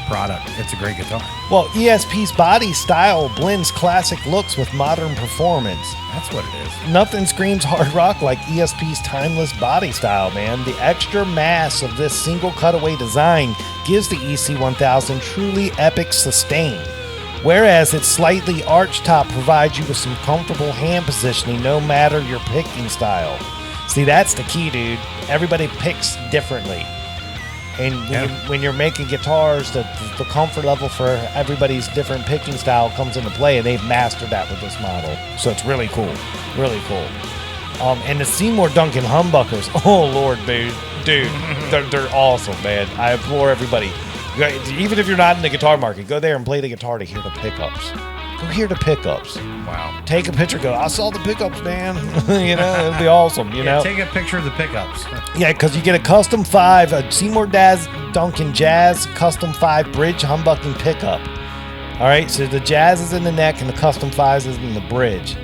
product. It's a great guitar. Well, ESP's body style blends classic looks with modern performance. That's what it is. Nothing screams hard rock like ESP's timeless body style, man. The extra mass of this single cutaway design gives the EC1000 truly epic sustain, whereas its slightly arched top provides you with some comfortable hand positioning no matter your picking style. See, that's the key, dude. Everybody picks differently. And when you're making guitars, the comfort level for everybody's different picking style comes into play, and they've mastered that with this model. So it's really cool. Really cool. And the Seymour Duncan humbuckers, oh, Lord, dude, they're awesome, man. I implore everybody, Even if you're not in the guitar market, go there and play the guitar to hear the pickups. Go hear the pickups. Wow. Take a picture. Go, I saw the pickups, man. It'll be awesome. You know. Take a picture of the pickups. Yeah, because you get a custom 5, a Seymour Duncan Jazz custom 5 bridge humbucking pickup. All right, so the Jazz is in the neck and the custom 5 is in the bridge.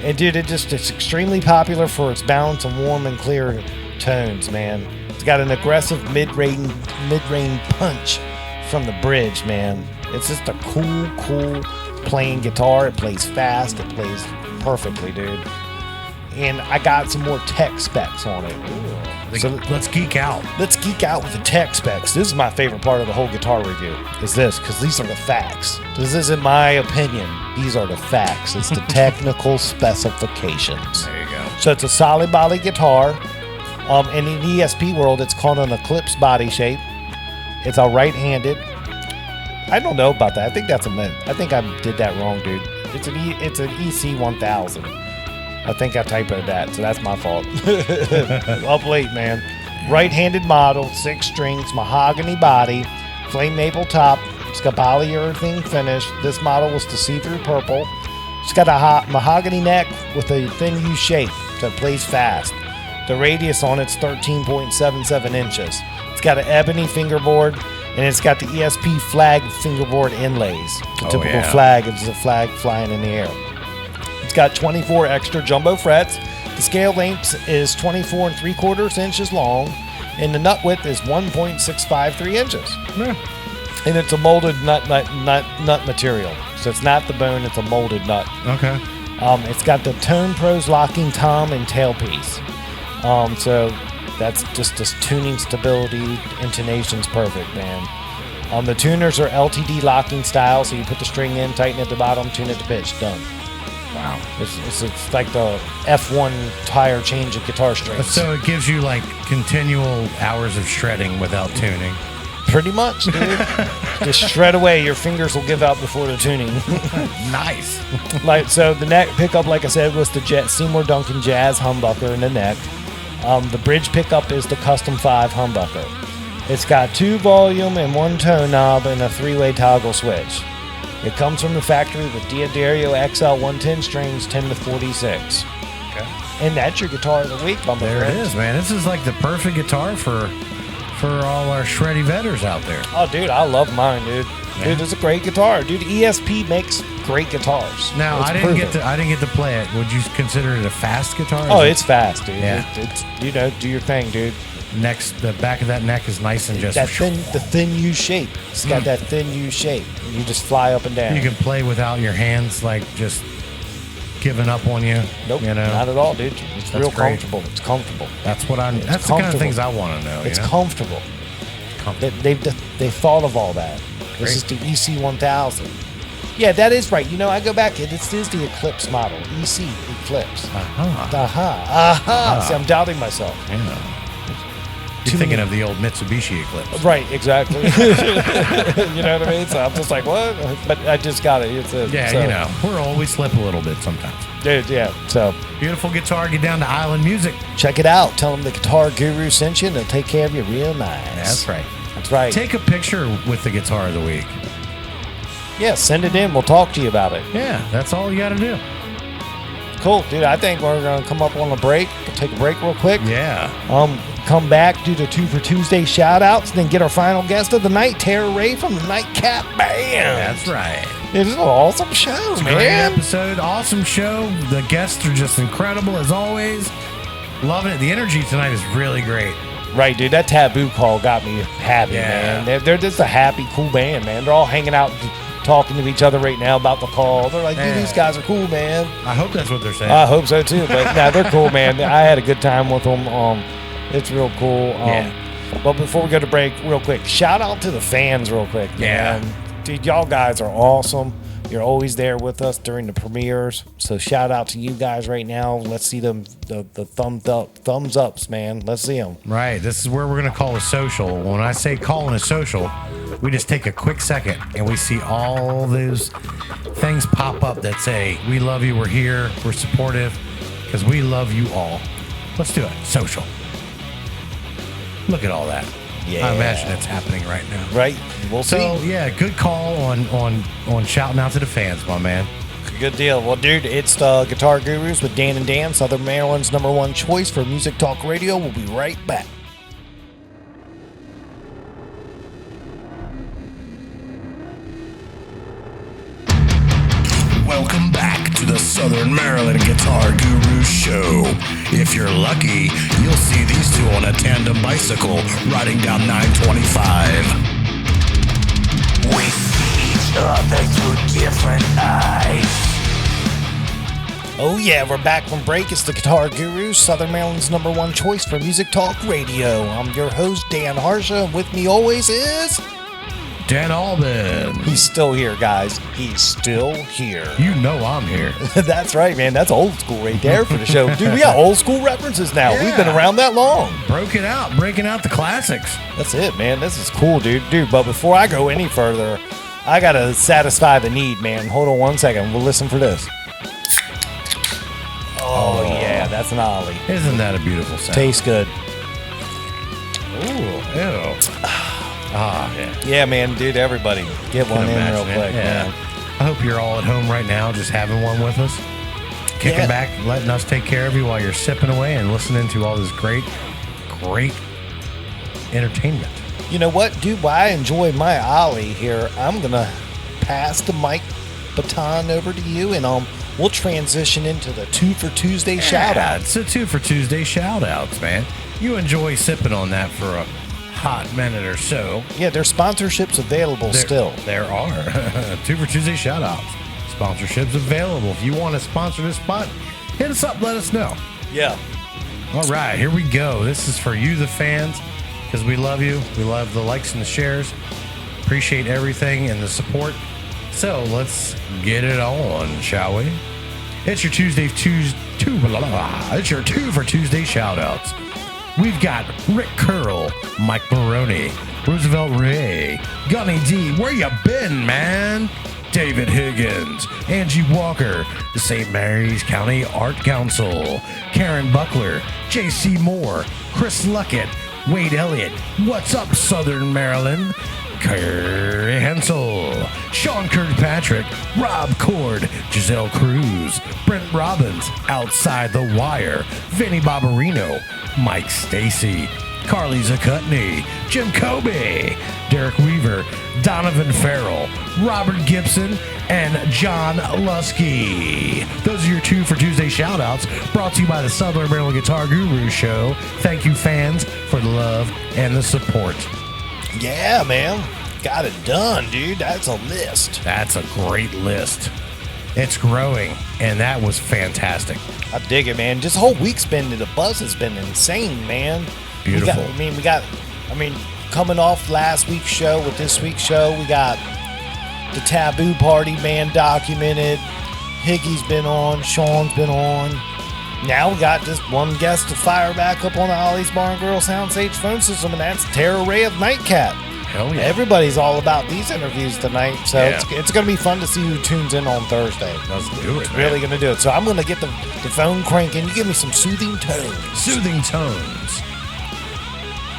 And dude, it's extremely popular for its balance and warm and clear tones, man. It's got an aggressive mid-range punch from the bridge, man. It's just a cool playing guitar. It plays fast. It plays perfectly, dude. And I got some more tech specs on it. So let's geek out. Let's geek out with the tech specs. This is my favorite part of the whole guitar review, is this, because these are the facts. This isn't my opinion. These are the facts. It's the technical specifications. There you go. So it's a solid body guitar. In the ESP world, it's called an eclipse body shape. It's a right-handed. I don't know about that. I think that's a myth. I think I did that wrong, dude. It's an EC 1000. I think I typoed that, so that's my fault. Up late, man. Right-handed model, 6 strings, mahogany body, flame maple top. It's got polyurethane finish. This model was the see-through purple. It's got a mahogany neck with a thin U shape, so it plays fast. The radius on it's 13.77 inches. It's got an ebony fingerboard, and it's got the ESP flag fingerboard inlays. The typical flag is a flag flying in the air. It's got 24 extra jumbo frets. The scale length is 24 3/4 inches long, and the nut width is 1.653 inches. Yeah. And it's a molded nut material. So it's not the bone, it's a molded nut. Okay. It's got the Tone Pros locking tom and tailpiece. So that's just this tuning stability, intonation's perfect, man. The tuners are LTD locking style, so you put the string in, tighten at the bottom, tune it to pitch, done. Wow. It's like the F1 tire change of guitar strings. So it gives you like continual hours of shredding without tuning. Pretty much, dude. Just shred away. Your fingers will give out before the tuning. Nice. So the neck pickup, like I said, was the Seymour Duncan Jazz humbucker in the neck. The bridge pickup is the Custom 5 humbucker. It's got 2 volume and 1 tone knob and a 3-way toggle switch. It comes from the factory with D'Addario XL 110 strings, 10 to 46. Okay. And that's your guitar of the week, Bumble. There it is, man. This is like the perfect guitar for all our shreddy vetters out there. Oh, dude, I love mine, dude. Yeah. Dude, it's a great guitar. Dude, ESP makes great guitars. Now, I didn't get to play it. Would you consider it a fast guitar? Oh, it's fast, dude. Yeah. It's do your thing, dude. The back of that neck is nice and just... The thin U shape. It's got that thin U shape. You just fly up and down. You can play without your hands, like, just giving up on you. Nope, you know? not at all, dude. It's real comfortable. It's comfortable. That's the kind of things I want to know. It's comfortable. They've thought of all that. This is the EC 1000. Yeah, that is right. You know, I go back. This is the Eclipse model. EC Eclipse. See, I'm doubting myself. Yeah. You're thinking of the old Mitsubishi Eclipse. Right, exactly. You know what I mean? So I'm just like, what? But I just got it. You know, we slip a little bit sometimes. Dude, yeah. So beautiful guitar. Get down to Island Music. Check it out. Tell them the Guitar Guru sent you, and they'll take care of you real nice. That's right. That's right. Take a picture with the guitar of the week. Yeah, send it in. We'll talk to you about it. Yeah, that's all you got to do. Cool, dude. I think we're going to come up on a break. We'll take a break real quick. Yeah. Come back, do the 2 for Tuesday shout-outs, then get our final guest of the night, Tara Ray from the Nightcap Band. That's right. It is an awesome show, it's man. Great episode. Awesome show. The guests are just incredible, as always. Loving it. The energy tonight is really great. Right, dude. That Taboo call got me happy, man. They're just a happy, cool band, man. They're all hanging out talking to each other right now about the call. They're like, dude, these guys are cool, man. I hope that's what they're saying. I hope so, too. But, they're cool, man. I had a good time with them. It's real cool. But before we go to break, real quick, shout out to the fans real quick. Man. Dude, y'all guys are awesome. You're always there with us during the premieres. So shout out to you guys right now. Let's see the thumbs ups, man. Let's see them. Right. This is where we're going to call a social. When I say calling a social, we just take a quick second and we see all those things pop up that say, we love you, we're here, we're supportive, because we love you all. Let's do it. Social. Look at all that. Yeah. I imagine it's happening right now. Right. We'll So see. yeah, good call on shouting out to the fans, my man. Good deal. Well, dude, it's the Guitar Gurus with Dan and Dan, Southern Maryland's #1 choice for Music Talk Radio. We'll be right back. Welcome back to the Southern Maryland Guitar Guru Show. If you're lucky, you'll see these two on a tandem bicycle riding down 925. We see each other through different eyes. Oh yeah, we're back from break. It's the Guitar Gurus, Southern Maryland's #1 choice for Music Talk Radio. I'm your host, Dan Harsha, and with me always is... Dan Albin. He's still here, guys. He's still here. You know I'm here. That's right, man. That's old school right there for the show. Dude, we got old school references now. Yeah. We've been around that long. Breaking out the classics. That's it, man. This is cool, dude. But before I go any further, I got to satisfy the need, man. Hold on one second. We'll listen for this. Oh, yeah. That's an ollie. Isn't that a beautiful sound? Tastes good. Ooh, ew. Yeah. Yeah, man, dude, everybody. Get one in real quick, man. I hope you're all at home right now just having one with us. Kicking back, letting us take care of you while you're sipping away and listening to all this great entertainment. You know what, dude? While I enjoy my ollie here, I'm going to pass the mic baton over to you, and we'll transition into the 2 for Tuesday shout-out. It's a 2 for Tuesday shout-outs, man. You enjoy sipping on that for a hot minute or so. Yeah, there's sponsorships available still. There are. 2 for Tuesday shout-outs. Sponsorships available. If you want to sponsor this spot, hit us up, let us know. Yeah. All right, here we go. This is for you, the fans, because we love you. We love the likes and the shares. Appreciate everything and the support. So let's get it on, shall we? It's your It's your 2 for Tuesday shout-outs. We've got Rick Curl, Mike Maroney, Roosevelt Ray, Gunny D, where you been, man? David Higgins, Angie Walker, the St. Mary's County Art Council, Karen Buckler, J.C. Moore, Chris Luckett, Wade Elliott, what's up, Southern Maryland? Kerry Hensel, Sean Kirkpatrick, Rob Cord, Giselle Cruz, Brent Robbins, Outside the Wire, Vinny Barbarino, Mike Stacy, Carly Zakutney, Jim Kobe, Derek Weaver, Donovan Farrell, Robert Gibson, and John Lusky. Those are your 2 for Tuesday shout-outs brought to you by the Southern Maryland Guitar Guru Show. Thank you, fans, for the love and the support. Yeah, man. Got it done, dude. That's a list. That's a great list. It's growing, and that was fantastic. I dig it, man. Just the whole week's the buzz has been insane, man. Beautiful. Coming off last week's show with this week's show, we got the Taboo party, man, documented. Higgy's been on. Sean's been on. Now we got just one guest to fire back up on the Ollie's Bar and Grill Soundstage phone system, and that's Tara Ray of Nightcap. Hell yeah. Everybody's all about these interviews tonight, so Yeah. it's going to be fun to see who tunes in on Thursday. Let's do it, It's man. really going to do it. So I'm going to get the phone cranking. You give me some soothing tones. Soothing Tones.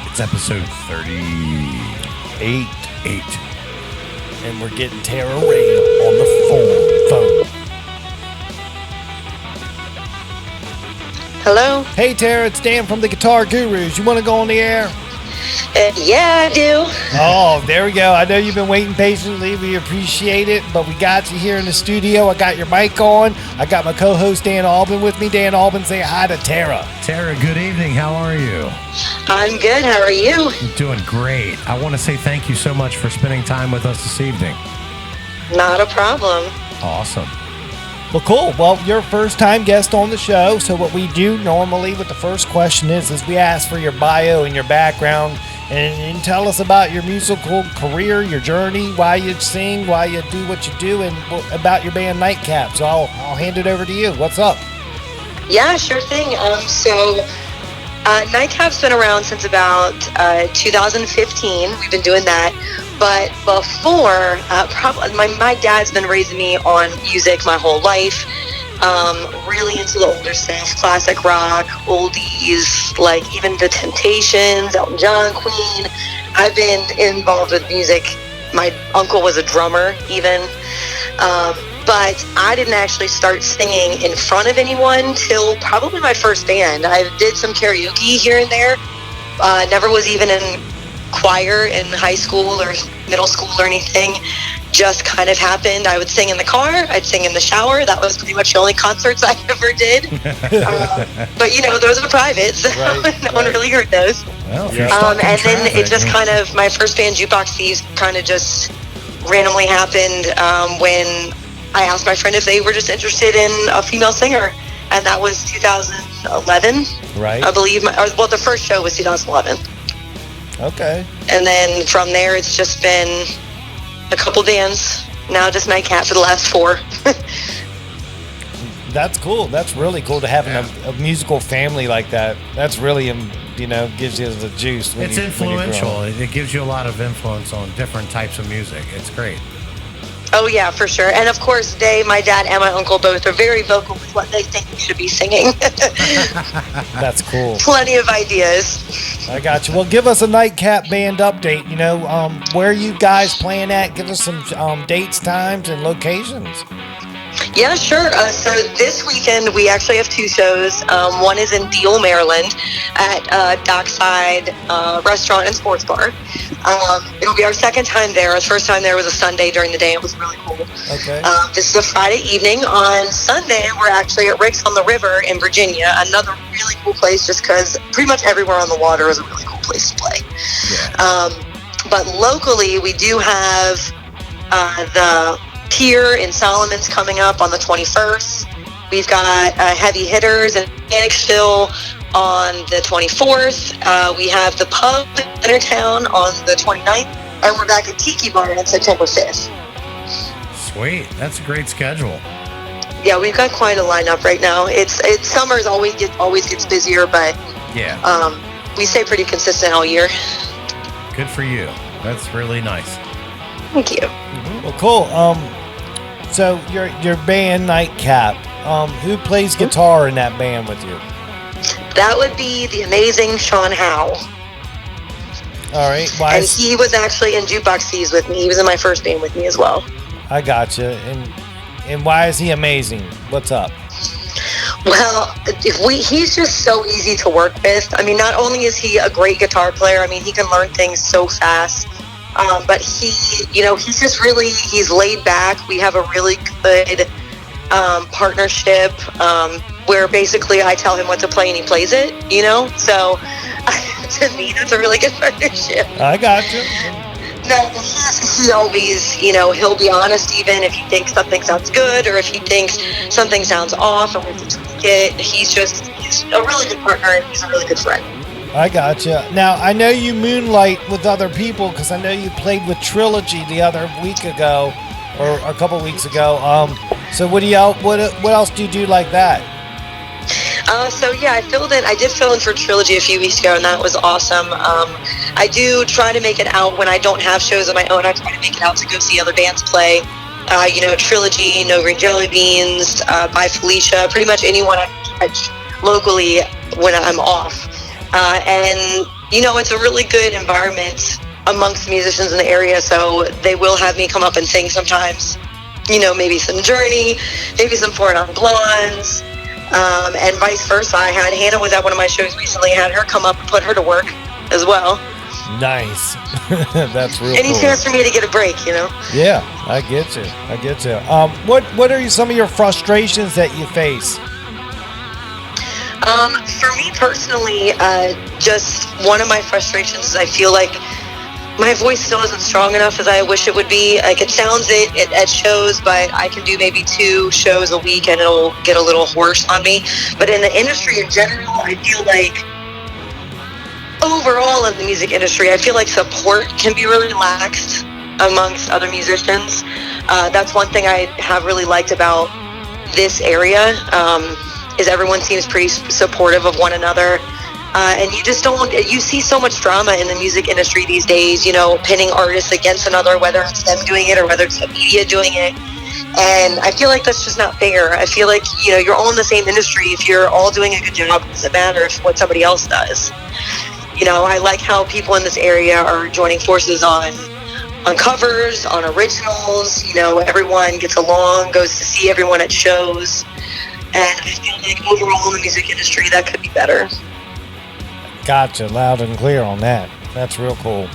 It's episode 38. And we're getting Tara Ray on the phone. Hello? Hey, Tara, it's Dan from the Guitar Gurus. You want to go on the air? Yeah, I do. Oh, there we go. I know you've been waiting patiently. We appreciate it, but we got you here in the studio. I got your mic on. I got my co-host Dan Albin with me. Dan Albin, say hi to Tara. Tara, good evening. How are you? I'm good. How are you? Doing great. I want to say thank you so much for spending time with us this evening. Not a problem. Awesome. Well, cool. Well, you're a first-time guest on the show, so what we do normally with the first question is we ask for your bio and your background, and tell us about your musical career, your journey, why you sing, why you do what you do, and about your band Nightcap. So I'll hand it over to you. What's up? Yeah, sure thing. Nightcap's been around since about 2015. We've been doing that. But before, my dad's been raising me on music my whole life. Really into the older stuff, classic rock, oldies, like even The Temptations, Elton John, Queen. I've been involved with music. My uncle was a drummer even. But I didn't actually start singing in front of anyone till probably my first band. I did some karaoke here and there. Never was even in choir in high school or middle school or anything. Just kind of happened. I would sing in the car. I'd sing in the shower. That was pretty much the only concerts I ever did. But, you know, those are private, so no one really heard those. Well, and then it just kind of, my first band, Jukebox Thieves, kind of just randomly happened when I asked my friend if they were just interested in a female singer, and that was 2011. Right. I believe. Well, the first show was 2011. Okay. And then from there, it's just been a couple bands. Now just Nightcap for the last 4. That's cool. That's really cool to have a musical family like that. That's really, you know, gives you the juice. It's influential. It gives you a lot of influence on different types of music. It's great. Oh, yeah, for sure. And, of course, my dad and my uncle both are very vocal with what they think we should be singing. That's cool. Plenty of ideas. I got you. Well, give us a Nightcap band update. You know, where are you guys playing at? Give us some dates, times, and locations. Yeah, sure. So this weekend, we actually have 2 shows. One is in Deal, Maryland at Dockside Restaurant and Sports Bar. It'll be our second time there. Our first time there was a Sunday during the day. It was really cool. Okay. This is a Friday evening. On Sunday, we're actually at Rick's on the River in Virginia. Another really cool place just because pretty much everywhere on the water is a really cool place to play. Yeah. But locally, we do have the Pier in Solomon's coming up on the 21st. We've got Heavy Hitters in Mechanicsville on the 24th. We have the Pub in Centertown on the 29th. And we're back at Tiki Bar on September 5th. Sweet. That's a great schedule. Yeah, we've got quite a lineup right now. It's summer's always gets busier, but yeah, we stay pretty consistent all year. Good for you. That's really nice. Thank you. Well, cool. So your band Nightcap. Who plays guitar in that band with you? That would be the amazing Sean Howe. All right. And he was actually in Jukebox Thieves with me. He was in my first band with me as well. I gotcha. And why is he amazing? What's up? Well, he's just so easy to work with. I mean, not only is he a great guitar player, I mean, he can learn things so fast. But he's just really, he's laid back. We have a really good partnership where basically I tell him what to play and he plays it, you know? So to me, that's a really good partnership. I got you. No, he always, he'll be honest even if he thinks something sounds good or if he thinks something sounds off or if he tweak it. He's a really good partner and he's a really good friend. I gotcha. Now, I know you moonlight with other people because I know you played with Trilogy the other week ago or a couple weeks ago. So what else do you do like that? So yeah, I did fill in for Trilogy a few weeks ago, and that was awesome. I do try to make it out when I don't have shows of my own. I try to make it out to go see other bands play. Trilogy, No Green Jelly Beans, By Felicia, pretty much anyone I catch locally when I'm off. And it's a really good environment amongst musicians in the area, so they will have me come up and sing sometimes. Maybe some Journey, maybe some Four Non Blondes. And vice versa. I had Hannah was at one of my shows recently. Had her come up and put her to work as well. Nice. That's really any cool. chance for me to get a break, Yeah, I get you. What are some of your frustrations that you face? For me personally, just one of my frustrations is I feel like my voice still isn't strong enough as I wish it would be. Like it sounds it at shows, but I can do maybe 2 shows a week and it'll get a little hoarse on me. But in the industry in general, I feel like overall in the music industry, I feel like support can be really laxed amongst other musicians. That's one thing I have really liked about this area, is everyone seems pretty supportive of one another. And you see so much drama in the music industry these days, pinning artists against another, whether it's them doing it or whether it's the media doing it. And I feel like that's just not fair. I feel like, you're all in the same industry. If you're all doing a good job, it doesn't matter if what somebody else does. I like how people in this area are joining forces on covers, on originals. Everyone gets along, goes to see everyone at shows. And I feel like overall in the music industry, that could be better. Gotcha, loud and clear on that. That's real cool.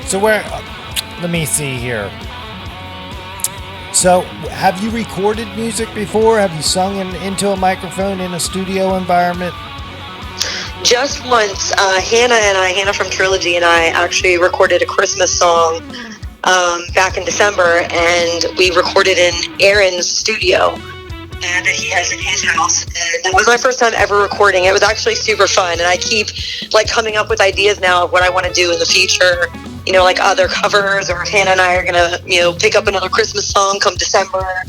So let me see here. So, have you recorded music before? Have you sung into a microphone in a studio environment? Just once. Hannah from Trilogy, and I actually recorded a Christmas song back in December, and we recorded in Aaron's studio that he has in his house. And that was my first time ever recording. It was actually super fun, and I keep coming up with ideas now of what I want to do in the future. Other covers, or Hannah and I are gonna, pick up another Christmas song come December.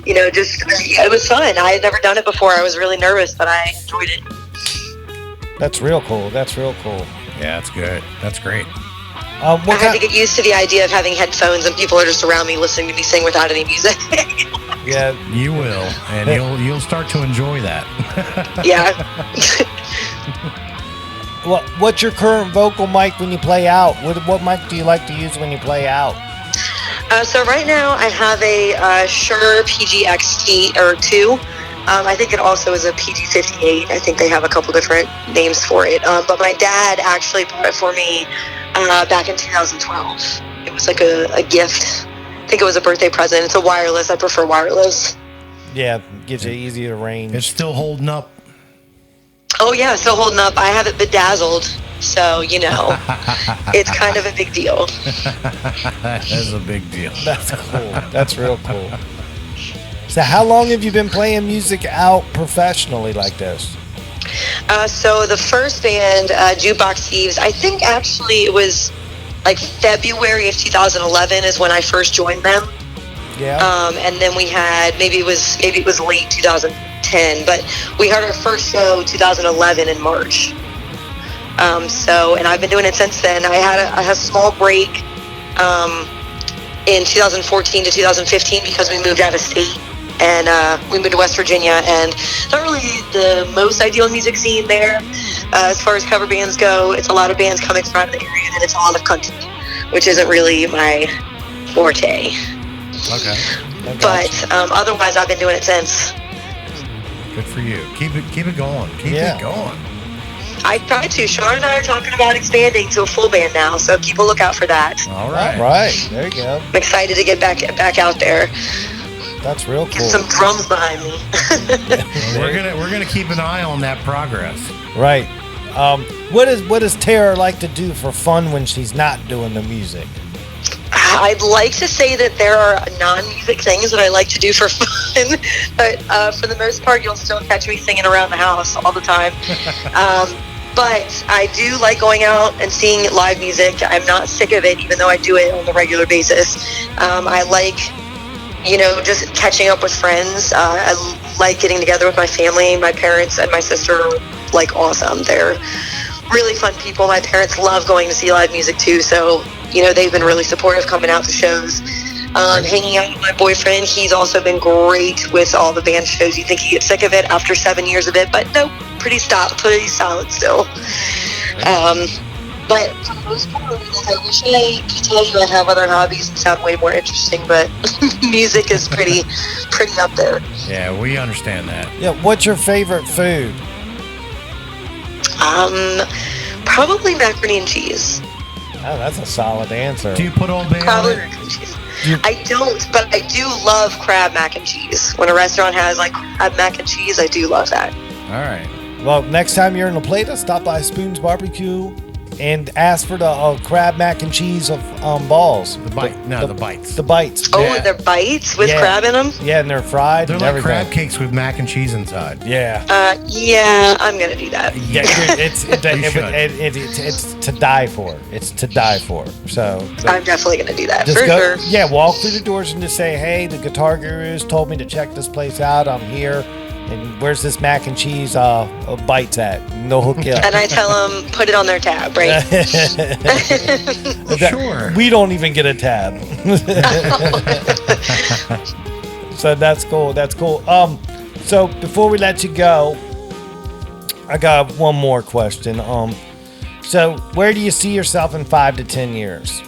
It was fun. I had never done it before. I was really nervous, but I enjoyed it. That's real cool. Yeah, that's good. That's great. I had to get used to the idea of having headphones and people are just around me listening to me sing without any music. Yeah, you will, and you'll start to enjoy that. Yeah. What's your current vocal mic when you play out? What mic do you like to use when you play out? So right now I have a Shure PGX-T or 2. I think it also is a PG-58. I think they have a couple different names for it. But my dad actually bought it for me back in 2012. It was like a gift. I think it was a birthday present. It's a wireless. I prefer wireless. Yeah, gives you easier range. It's still holding up. Oh yeah, still holding up. I have it bedazzled, so it's kind of a big deal. That is a big deal. That's cool. That's real cool. So how long have you been playing music out professionally like this? So the first band, Jukebox Thieves, I think actually it was February of 2011 is when I first joined them. Yeah. And then we had maybe it was late 2010, but we had our first show 2011 in March. And I've been doing it since then. I had a small break in 2014 to 2015 because we moved out of state. And we moved to West Virginia, and not really the most ideal music scene there as far as cover bands go. It's a lot of bands coming from out of the area, and it's a lot of country, which isn't really my forte. Okay. But otherwise, I've been doing it since. Good for you. Keep it going. Keep it going. I try to. Sean and I are talking about expanding to a full band now, so keep a lookout for that. All right. All right. There you go. I'm excited to get back out there. That's real cool. Get some drums behind me. We're gonna keep an eye on that progress. Right. What does Tara like to do for fun when she's not doing the music? I'd like to say that there are non-music things that I like to do for fun, but for the most part, you'll still catch me singing around the house all the time. But I do like going out and seeing live music. I'm not sick of it, even though I do it on a regular basis. I like, just catching up with friends. I like getting together with my family. My parents and my sister are awesome. They're really fun people. My parents love going to see live music too, so they've been really supportive coming out to shows. Hanging out with my boyfriend, he's also been great with all the band shows. You think he gets sick of it after 7 years of it, but nope, pretty solid still. But for the most part, I wish I could tell you I have other hobbies that sound way more interesting, but music is pretty up there. Yeah, we understand that. Yeah, what's your favorite food? Probably macaroni and cheese. Oh, that's a solid answer. Do you put Old Bay Probably on it? mac and cheese. I don't, but I do love crab mac and cheese. When a restaurant has crab mac and cheese, I do love that. All right. Well, next time you're in LaPlata, stop by Spoon's Barbecue and ask for the crab mac and cheese of balls. The bites. The bites. Oh, Yeah. they're bites with crab in them? Yeah, and they're fried. They're and like everything. crab cakes with mac and cheese inside. Yeah. Yeah, I'm going to do that. Yeah, it's to die for. It's to die for. So I'm definitely going to do that, just for go, sure. walk through the doors and just say, hey, the Guitar Gurus told me to check this place out. I'm here. And where's this mac and cheese bites at? No hook up. And I tell them, put it on their tab, right? Sure. We don't even get a tab. So that's cool. That's cool. So before we let you go, I got one more question. So where do you see yourself in 5 to 10 years?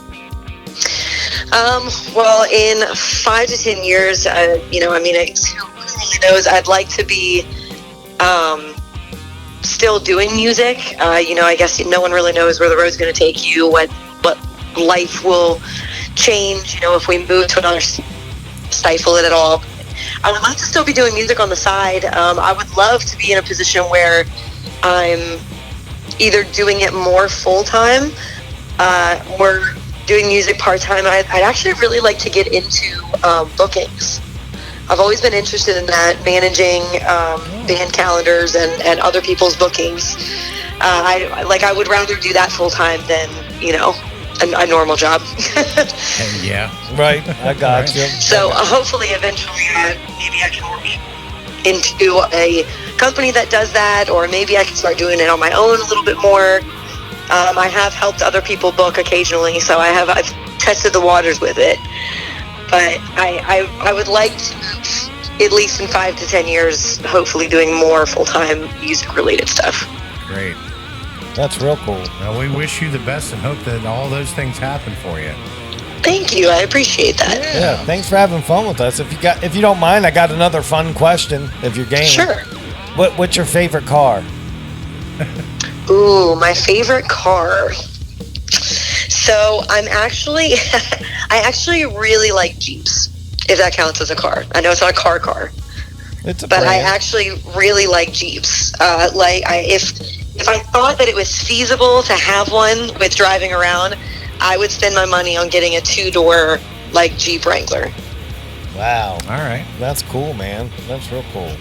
Well, in 5 to 10 years, who really knows? I'd like to be still doing music. I guess no one really knows where the road's going to take you, what life will change, if we move to another, stifle it at all. I would like to still be doing music on the side. I would love to be in a position where I'm either doing it more full-time or doing music part-time. I'd actually really like to get into bookings. I've always been interested in that, managing band calendars and other people's bookings. I would rather do that full-time than, a normal job. Yeah. Right. I got you. So hopefully eventually maybe I can work into a company that does that, or maybe I can start doing it on my own a little bit more. I have helped other people book occasionally, so I've tested the waters with it. But I would like to, at least in 5 to 10 years, hopefully doing more full-time music-related stuff. Great. That's real cool. Well, we wish you the best and hope that all those things happen for you. Thank you. I appreciate that. Yeah. Thanks for having fun with us. If you don't mind, I got another fun question. If you're game. Sure. What's your favorite car? Ooh, my favorite car. So I actually really like Jeeps, if that counts as a car. I know it's not a car. It's a but brand. I actually really like Jeeps. If I thought that it was feasible to have one with driving around, I would spend my money on getting a 2-door Jeep Wrangler. Wow. All right. That's cool, man. That's real cool.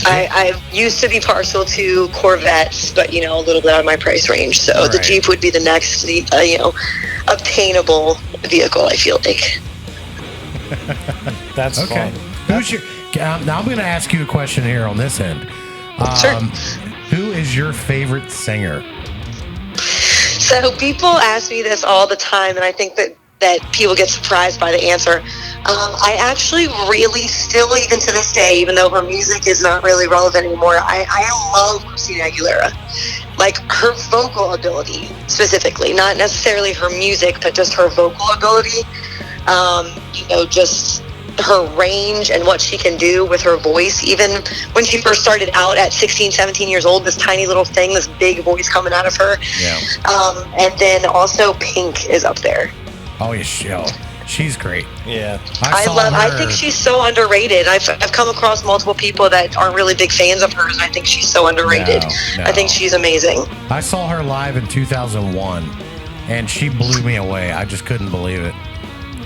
I used to be partial to Corvettes, but a little bit out of my price range. So the Jeep would be the next, obtainable vehicle, I feel like. That's okay. fun. Who's your? Now I'm going to ask you a question here on this end. Sure. Who is your favorite singer? So people ask me this all the time, and I think that people get surprised by the answer. I actually really still, even to this day, even though her music is not really relevant anymore, I love Christina Aguilera. Her vocal ability, specifically, not necessarily her music, but just her vocal ability. Just her range and what she can do with her voice. Even when she first started out at 16, 17 years old, this tiny little thing, this big voice coming out of her. Yeah. And then also Pink is up there. Oh, yeah, she's great. Yeah. I think she's so underrated. I've come across multiple people that aren't really big fans of hers, and I think she's so underrated. No. I think she's amazing. I saw her live in 2001, and she blew me away. I just couldn't believe it.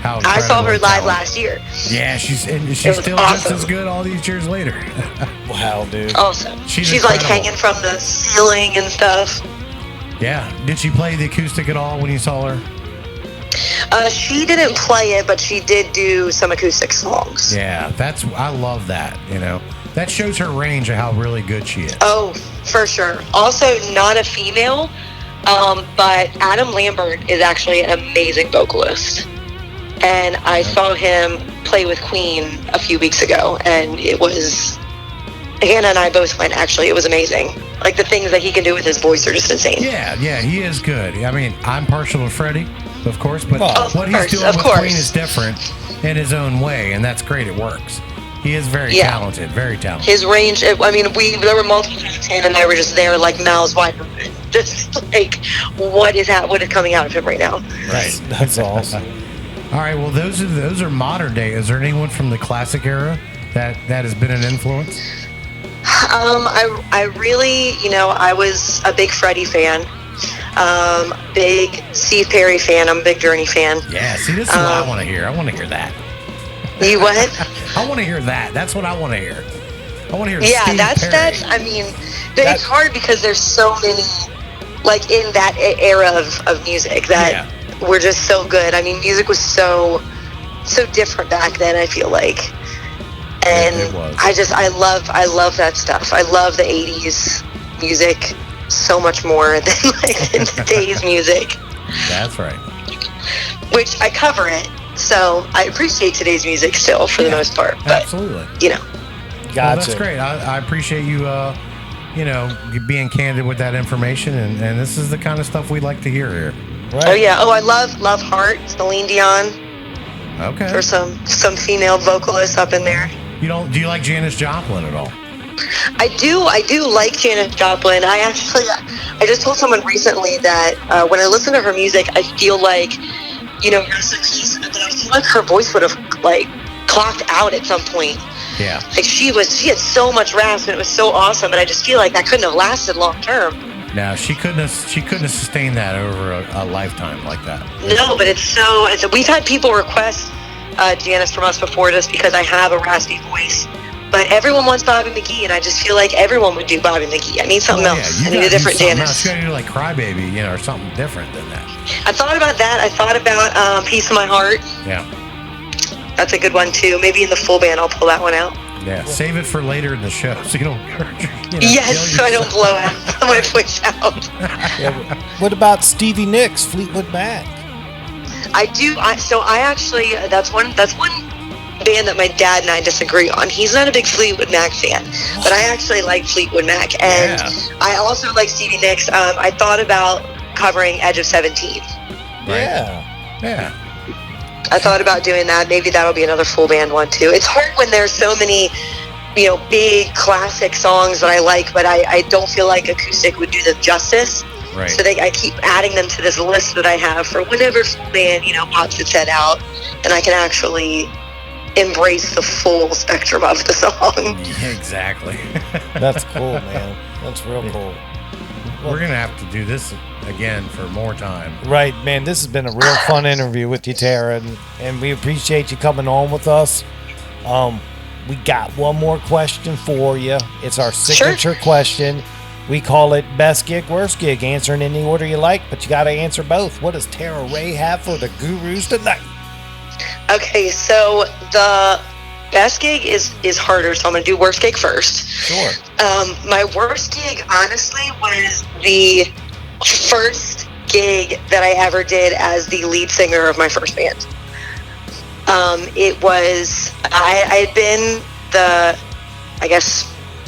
I saw her live last year. Yeah, she's still awesome. just as good all these years later. Wow, dude. Awesome. She's incredible. hanging from the ceiling and stuff. Yeah. Did she play the acoustic at all when you saw her? She didn't play it, but she did do some acoustic songs. Yeah, I love that. That shows her range of how really good she is. Oh, for sure. Also, not a female, but Adam Lambert is actually an amazing vocalist. And I saw him play with Queen a few weeks ago, and it was... Hannah and I both went, actually. It was amazing. The things that he can do with his voice are just insane. Yeah, he is good. I mean, I'm partial to Freddie, of course, but what he's doing with Queen is different in his own way, and that's great. It works. He is very talented, very talented. His range, there were multiple times Hannah and I were just there, mouths wide open. Just what is coming out of him right now? Right. That's awesome. All right, well, those are modern day. Is there anyone from the classic era that has been an influence? I really, I was a big Freddie fan, big Steve Perry fan. I'm a big Journey fan. Yeah, see, this is what I want to hear. I want to hear that. You what? I want to hear that. That's what I want to hear. I want to hear Yeah, Steve that's, Perry. it's hard because there's so many, in that era of music that were just so good. Music was so different back then, I feel like. And it was. I love that stuff. I love the 80s music so much more than like today's music. That's right. Which I cover it, so I appreciate today's music still for the most part. But, absolutely. You know. Gotcha. Well, that's great. I appreciate you, being candid with that information, and this is the kind of stuff we like to hear here. Right. Oh yeah. Oh, I love Heart, Celine Dion. Okay. There's some female vocalists up in there. Do you like Janis Joplin at all? I do like Janis Joplin. I just told someone recently that when I listen to her music, I feel like, but I feel like her voice would have like clocked out at some point. Yeah. Like she had so much rasp and it was so awesome, but I just feel like that couldn't have lasted long term. No, she couldn't have sustained that over a lifetime like that. No, but we've had people request Janis from us before just because I have a raspy voice. But everyone wants Bobby McGee, and I just feel like everyone would do Bobby McGee. I need something else. I need a different Janis. You gotta do like Crybaby, or something different than that. I thought about that. I thought about Piece of My Heart. Yeah. That's a good one too. Maybe in the full band I'll pull that one out. Yeah, save it for later in the show so you don't yes, so I don't blow out my voice out. What about Stevie Nicks, Fleetwood Mac? I do. That's one band that my dad and I disagree on. He's not a big Fleetwood Mac fan, but I actually like Fleetwood Mac, and I also like Stevie Nicks. I thought about covering Edge of 17. Right? Yeah. I thought about doing that. Maybe that'll be another full band one too. It's hard when there's so many, big classic songs that I like, but I don't feel like acoustic would do them justice. Right. So I keep adding them to this list that I have for whenever full band, pops its head out, and I can actually embrace the full spectrum of the song. Yeah, exactly. That's cool, man. That's real cool. We're gonna have to do this again for more time. Right, man. This has been a real fun interview with you, Tara, and we appreciate you coming on with us. We got one more question for you. It's our signature question. We call it best gig, worst gig. Answer in any order you like, but you got to answer both. What does Tara Ray have for the Gurus tonight? Okay, so the best gig is harder, so I'm going to do worst gig first. Sure. My worst gig, honestly, was the first gig that I ever did as the lead singer of my first band. It was, I had been the,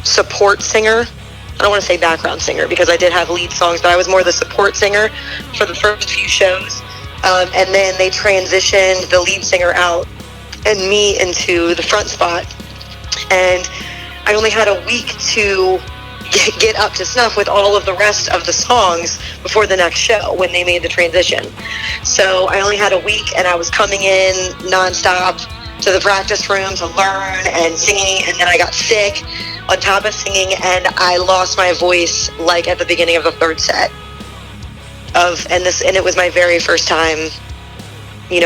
support singer. I don't want to say background singer because I did have lead songs, but I was more the support singer for the first few shows. And then they transitioned the lead singer out and me into the front spot. And I only had a week to get up to snuff with all of the rest of the songs before the next show when they made the transition. So I only had a week, and I was coming in nonstop to the practice room to learn and singing, and then I got sick on top of singing, and I lost my voice like at the beginning of the third set. And it was my very first time,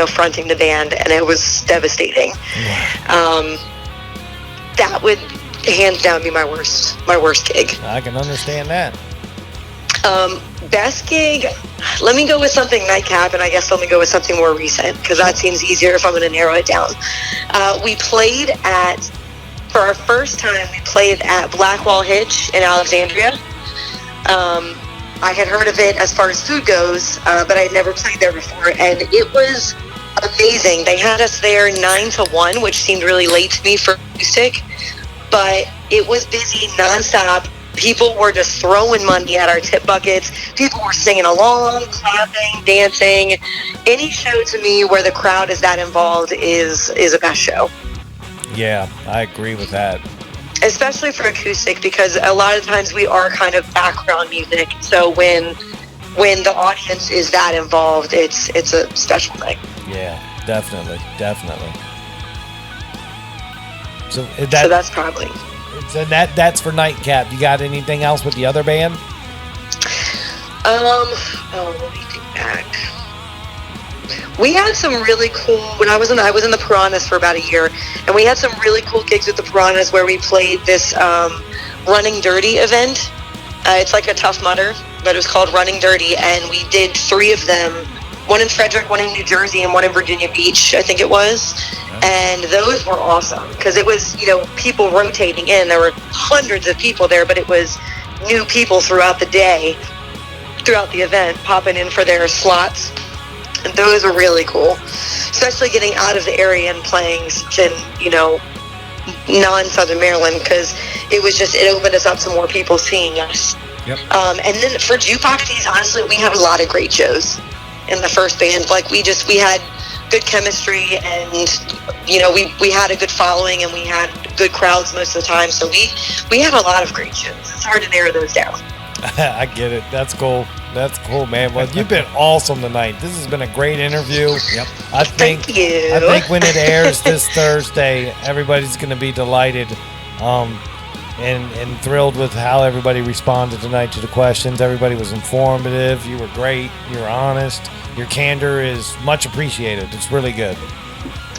fronting the band, and it was devastating. That would hands down be my worst gig. I can understand that. Best gig, let me go with something Nightcap, and I guess let me go with something more recent because that seems easier if I'm going to narrow it down. For our first time, we played at Blackwall Hitch in Alexandria. I had heard of it as far as food goes, but I had never played there before, and it was amazing. They had us there 9 to 1, which seemed really late to me for acoustic, but it was busy nonstop. People were just throwing money at our tip buckets. People were singing along, clapping, dancing. Any show to me where the crowd is that involved is a best show. Yeah, I agree with that. Especially for acoustic, because a lot of times we are kind of background music. So when the audience is that involved, it's a special thing. Yeah, definitely. So that's probably. So that's for Nightcap. You got anything else with the other band? Let me think back. We had some really cool, I was in the Piranhas for about a year, and we had some really cool gigs with the Piranhas where we played this Running Dirty event. It's like a Tough Mudder, but it was called Running Dirty, and we did 3 of them, one in Frederick, one in New Jersey, and one in Virginia Beach, I think it was. And those were awesome because it was, people rotating in. There were hundreds of people there, but it was new people throughout the day, throughout the event, popping in for their slots. And those were really cool, especially getting out of the area and playing in, non-Southern Maryland, because it opened us up to more people seeing us. Yep. And then for jukeboxes, honestly, we had a lot of great shows in the first band. Like we had good chemistry, and we had a good following, and we had good crowds most of the time. So we had a lot of great shows. It's hard to narrow those down. I get it. That's cool. That's cool, man. Well, you've been awesome tonight. This has been a great interview. Yep. Thank you. I think when it airs this Thursday, everybody's going to be delighted and thrilled with how everybody responded tonight to the questions. Everybody was informative. You were great. You were honest. Your candor is much appreciated. It's really good.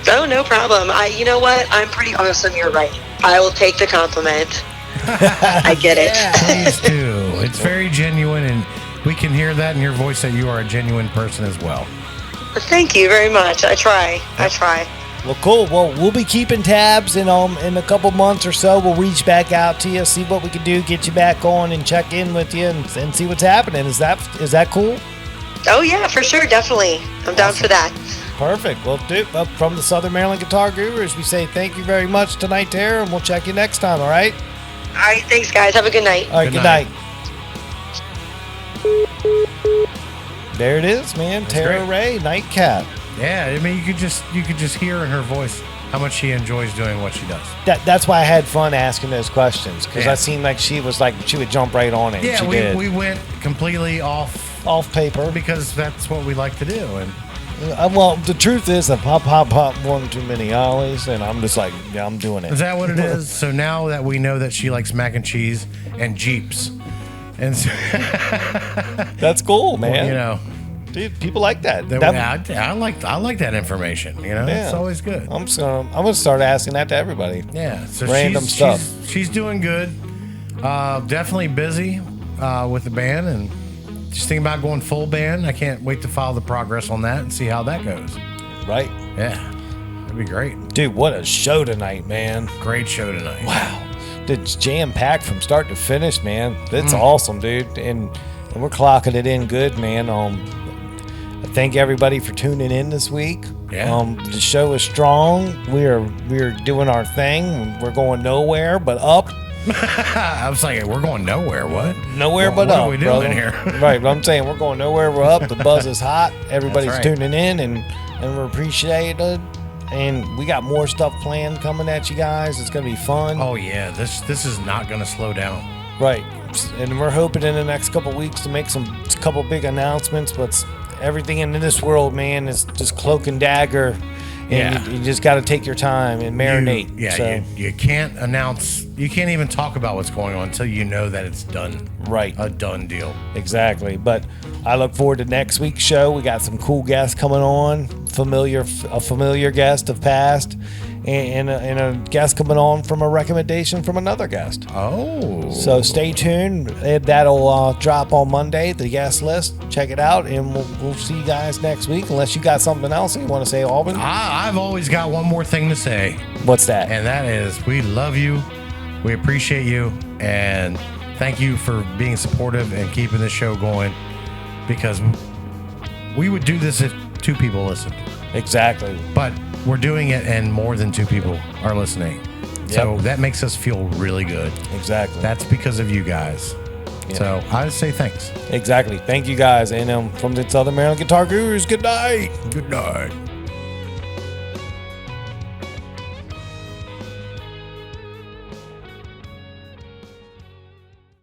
Oh, no problem. You know what? I'm pretty awesome. You're right. I will take the compliment. I get it. Please do. It's very genuine, and we can hear that in your voice that you are a genuine person as well. Thank you very much. I try. Well, cool. Well, we'll be keeping tabs, and in a couple months or so, we'll reach back out to you, see what we can do, get you back on, and check in with you, and see what's happening. Is that cool? Oh yeah, for sure, definitely. I'm down for that. Perfect. Well, dude, from the Southern Maryland Guitar Gurus, we say thank you very much tonight, Tara, and we'll check you next time. All right. All right. Thanks, guys. Have a good night. All right. Good night. There it is, man. That's Tara great. Ray, Nightcap. Yeah, I mean, you could just hear in her voice how much she enjoys doing what she does. That's why I had fun asking those questions, because Yeah. I seemed like she would jump right on it. Yeah, she did. we went completely off paper because that's what we like to do. And well, the truth is, I pop one too many ollies, and I'm just like, yeah, I'm doing it. is that what it is? So now that we know that she likes mac and cheese and Jeeps, and so that's cool, man. Well, dude, people like that. I like that information. Yeah. It's always good. I'm gonna start asking that to everybody. Yeah, so random stuff. She's doing good. Definitely busy with the band, and just thinking about going full band. I can't wait to follow the progress on that and see how that goes. Right? Yeah, that'd be great. Dude, what a show tonight, man! Great show tonight. Wow, it's jam packed from start to finish, man. That's awesome, dude, and we're clocking it in good, man. I thank everybody for tuning in this week. Yeah. The show is strong. We're doing our thing. We're going nowhere but up. I was like, we're going nowhere. What? Nowhere but what up. What are we doing brother. here? Right, but I'm saying we're going nowhere. We're up. The buzz is hot. Everybody's right. tuning in, and we're appreciated. And we got more stuff planned coming at you guys. It's gonna be fun. Oh yeah, this is not gonna slow down. Right, and we're hoping in the next couple weeks to make a couple big announcements. But everything in this world, man, is just cloak and dagger. And you just got to take your time and marinate. You can't announce. You can't even talk about what's going on until you know that it's done. Right. A done deal. Exactly. But I look forward to next week's show. We got some cool guests coming on. A familiar guest of past, and a guest coming on from a recommendation from another guest. Oh. So stay tuned. That'll drop on Monday, the guest list. Check it out, and we'll see you guys next week. Unless you got something else you want to say, Alvin. I've always got one more thing to say. What's that? And that is, we love you. We appreciate you, and thank you for being supportive and keeping this show going, because we would do this if 2 people listened. Exactly. But we're doing it, and more than 2 people are listening. Yep. So that makes us feel really good. Exactly. That's because of you guys. Yeah. So I say thanks. Exactly. Thank you guys. And from the Southern Maryland Guitar Gurus, good night. Good night.